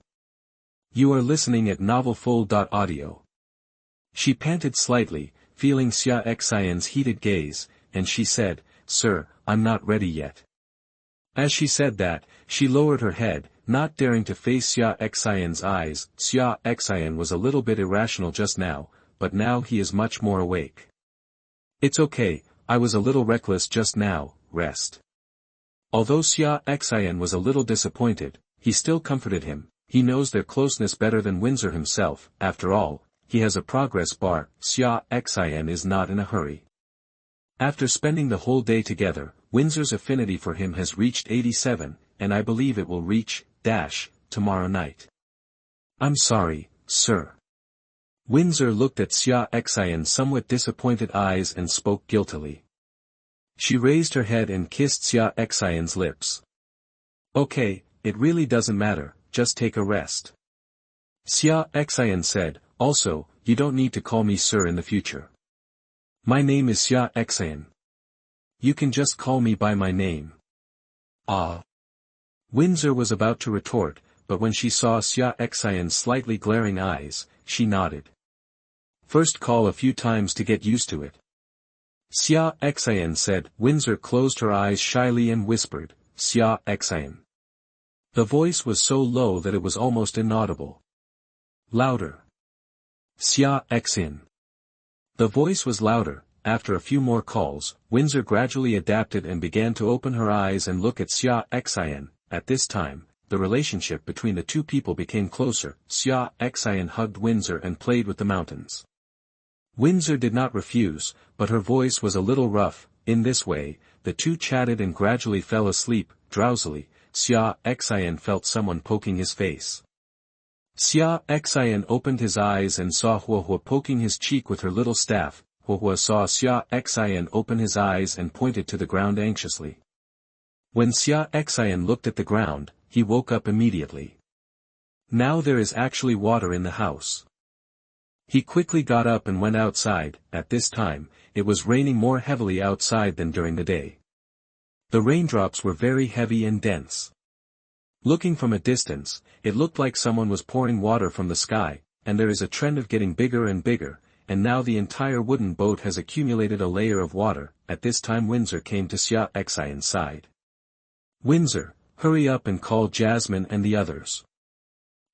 You are listening at novelfull.audio. She panted slightly, feeling Xia Xin's heated gaze, and she said, "Sir, I'm not ready yet." As she said that, she lowered her head, not daring to face Xia Xin's eyes. Xia Xin was a little bit irrational just now, but now he is much more awake. "It's okay, I was a little reckless just now, rest." Although Xia Xin was a little disappointed, he still comforted him. He knows their closeness better than Windsor himself. After all, he has a progress bar. Xia Xin is not in a hurry. After spending the whole day together, Windsor's affinity for him has reached 87, and I believe it will reach, tomorrow night. "I'm sorry, sir." Windsor looked at Xia Xin's somewhat disappointed eyes and spoke guiltily. She raised her head and kissed Xia Xin's lips. "Okay, it really doesn't matter, just take a rest." Xia Xin said, "Also, you don't need to call me sir in the future. My name is Xia Xin. You can just call me by my name." "Ah." Windsor was about to retort, but when she saw Xia Xin's slightly glaring eyes, she nodded. "First call a few times to get used to it." Xia Xin said. Windsor closed her eyes shyly and whispered, "Xia Xin." The voice was so low that it was almost inaudible. "Louder." "Xia Xin." The voice was louder. After a few more calls, Windsor gradually adapted and began to open her eyes and look at Xia Xin. At this time, the relationship between the two people became closer. Xia Xin hugged Windsor and played with the mountains. Windsor did not refuse, but her voice was a little rough. In this way, the two chatted and gradually fell asleep. Drowsily, Xia Xin felt someone poking his face. Xia Xin opened his eyes and saw Huohuo poking his cheek with her little staff. Huohuo saw Xia Xin open his eyes and pointed to the ground anxiously. When Xia Xin looked at the ground, he woke up immediately. Now there is actually water in the house. He quickly got up and went outside. At this time, it was raining more heavily outside than during the day. The raindrops were very heavy and dense. Looking from a distance, it looked like someone was pouring water from the sky, and there is a trend of getting bigger and bigger, and now the entire wooden boat has accumulated a layer of water. At this time Windsor came to Xia Xin's side. "Windsor, hurry up and call Jasmine and the others."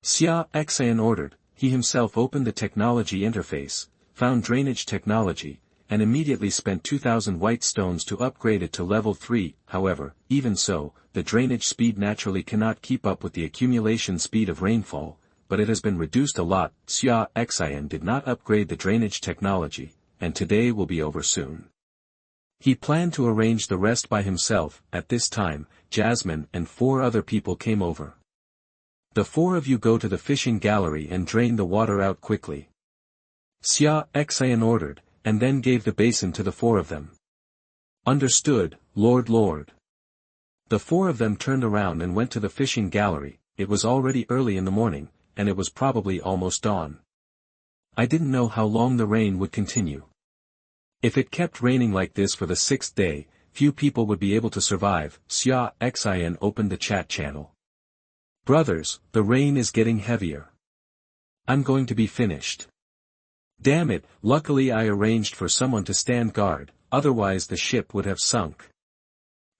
Xia Xin ordered. He himself opened the technology interface, found drainage technology, and immediately spent 2,000 white stones to upgrade it to level 3. However, even so, the drainage speed naturally cannot keep up with the accumulation speed of rainfall, but it has been reduced a lot. Xia Xin did not upgrade the drainage technology, and today will be over soon. He planned to arrange the rest by himself. At this time, Jasmine and 4 other people came over. "The 4 of you go to the fishing gallery and drain the water out quickly." Xia Xin ordered, and then gave the basin to the 4 of them. "Understood, Lord." The 4 of them turned around and went to the fishing gallery. It was already early in the morning, and it was probably almost dawn. I didn't know how long the rain would continue. If it kept raining like this for the 6th day, few people would be able to survive. Xia Xin opened the chat channel. Brothers, the rain is getting heavier. I'm going to be finished. Damn it, luckily I arranged for someone to stand guard, otherwise the ship would have sunk.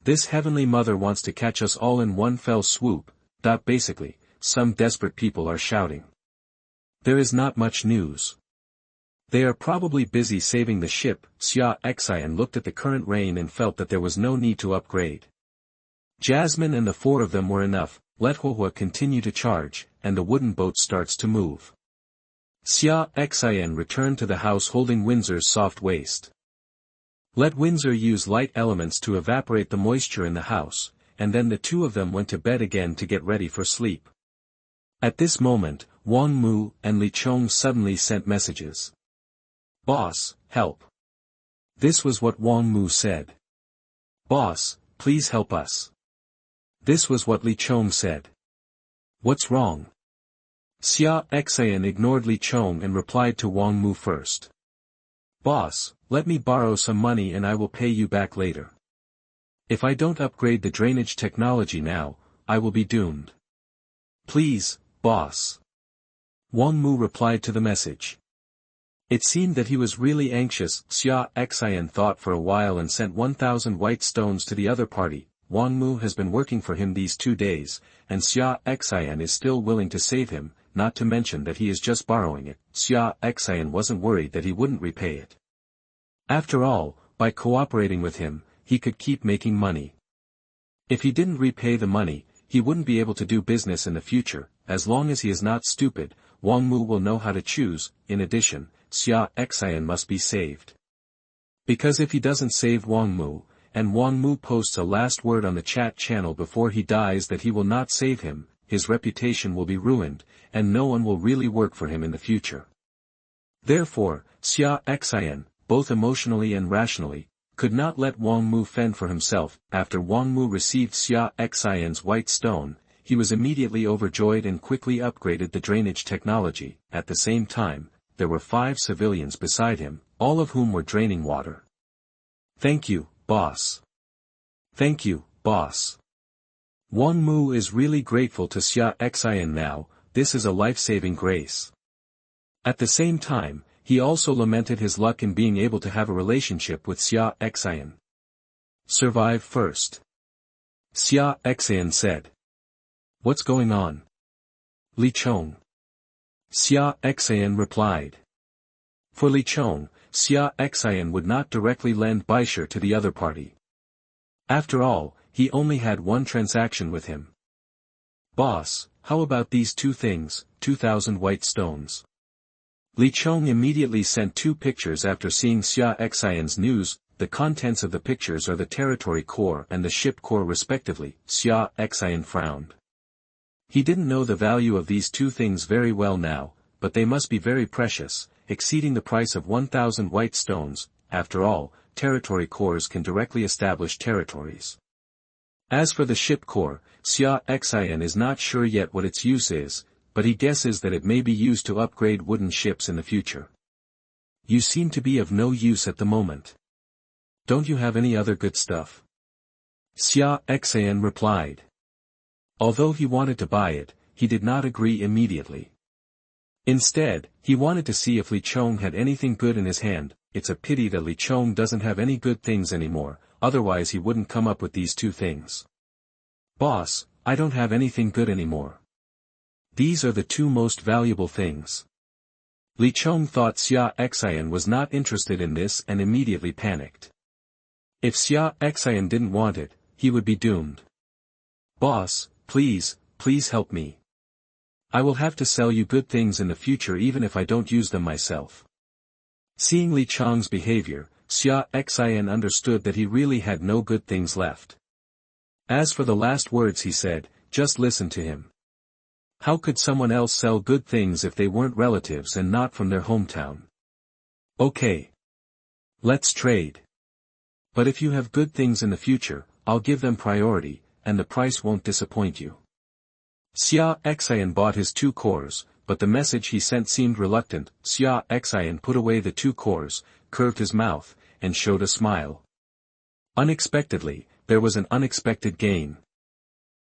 This heavenly mother wants to catch us all in one fell swoop. Basically, some desperate people are shouting. There is not much news. They are probably busy saving the ship. Xia Xin looked at the current rain and felt that there was no need to upgrade. Jasmine and the 4 of them were enough. Let Huohua continue to charge, and the wooden boat starts to move. Xia Xin returned to the house holding Windsor's soft waist. Let Windsor use light elements to evaporate the moisture in the house, and then the 2 of them went to bed again to get ready for sleep. At this moment, Wang Mu and Li Chong suddenly sent messages. Boss, help. This was what Wang Mu said. Boss, please help us. This was what Li Chong said. What's wrong? Xia Xin ignored Li Chong and replied to Wang Mu first. Boss, let me borrow some money and I will pay you back later. If I don't upgrade the drainage technology now, I will be doomed. Please, boss. Wang Mu replied to the message. It seemed that he was really anxious. Xia Xin thought for a while and sent 1,000 white stones to the other party. Wang Mu has been working for him these 2 days, and Xia Xin is still willing to save him, not to mention that he is just borrowing it. Xia Xin wasn't worried that he wouldn't repay it. After all, by cooperating with him, he could keep making money. If he didn't repay the money, he wouldn't be able to do business in the future. As long as he is not stupid, Wang Mu will know how to choose. In addition, Xia Xin must be saved. Because if he doesn't save Wang Mu, and Wang Mu posts a last word on the chat channel before he dies that he will not save him, his reputation will be ruined, and no one will really work for him in the future. Therefore, Xia Xin, both emotionally and rationally, could not let Wang Mu fend for himself. After Wang Mu received Xia Xin's white stone, he was immediately overjoyed and quickly upgraded the drainage technology. At the same time, there were 5 civilians beside him, all of whom were draining water. Thank you, boss. Thank you, boss. Wang Mu is really grateful to Xia Xin now. This is a life-saving grace. At the same time, he also lamented his luck in being able to have a relationship with Xia Xin. Survive first. Xia Xin said. What's going on? Li Chong. Xia Xin replied. For Li Chong, Xia Xin would not directly lend Baisher to the other party. After all, he only had one transaction with him. Boss, how about these 2 things, 2,000 white stones? Li Chong immediately sent 2 pictures after seeing Xia Xin's news. The contents of the pictures are the territory core and the ship core respectively. Xia Xin frowned. He didn't know the value of these 2 things very well now, but they must be very precious, exceeding the price of 1,000 white stones. After all, territory cores can directly establish territories. As for the ship core, Xia Xin is not sure yet what its use is, but he guesses that it may be used to upgrade wooden ships in the future. You seem to be of no use at the moment. Don't you have any other good stuff? Xia Xin replied. Although he wanted to buy it, he did not agree immediately. Instead, he wanted to see if Li Chong had anything good in his hand. It's a pity that Li Chong doesn't have any good things anymore, otherwise he wouldn't come up with these 2 things. Boss, I don't have anything good anymore. These are the 2 most valuable things. Li Chong thought Xia Xin was not interested in this and immediately panicked. If Xia Xin didn't want it, he would be doomed. Boss, please help me. I will have to sell you good things in the future even if I don't use them myself. Seeing Li Chong's behavior, Xia Xin understood that he really had no good things left. As for the last words he said, just listen to him. How could someone else sell good things if they weren't relatives and not from their hometown? Okay. Let's trade. But if you have good things in the future, I'll give them priority, and the price won't disappoint you. Xia Xin bought his 2 cores, but the message he sent seemed reluctant. Xia Xin put away the 2 cores, curved his mouth, and showed a smile. Unexpectedly, there was an unexpected gain.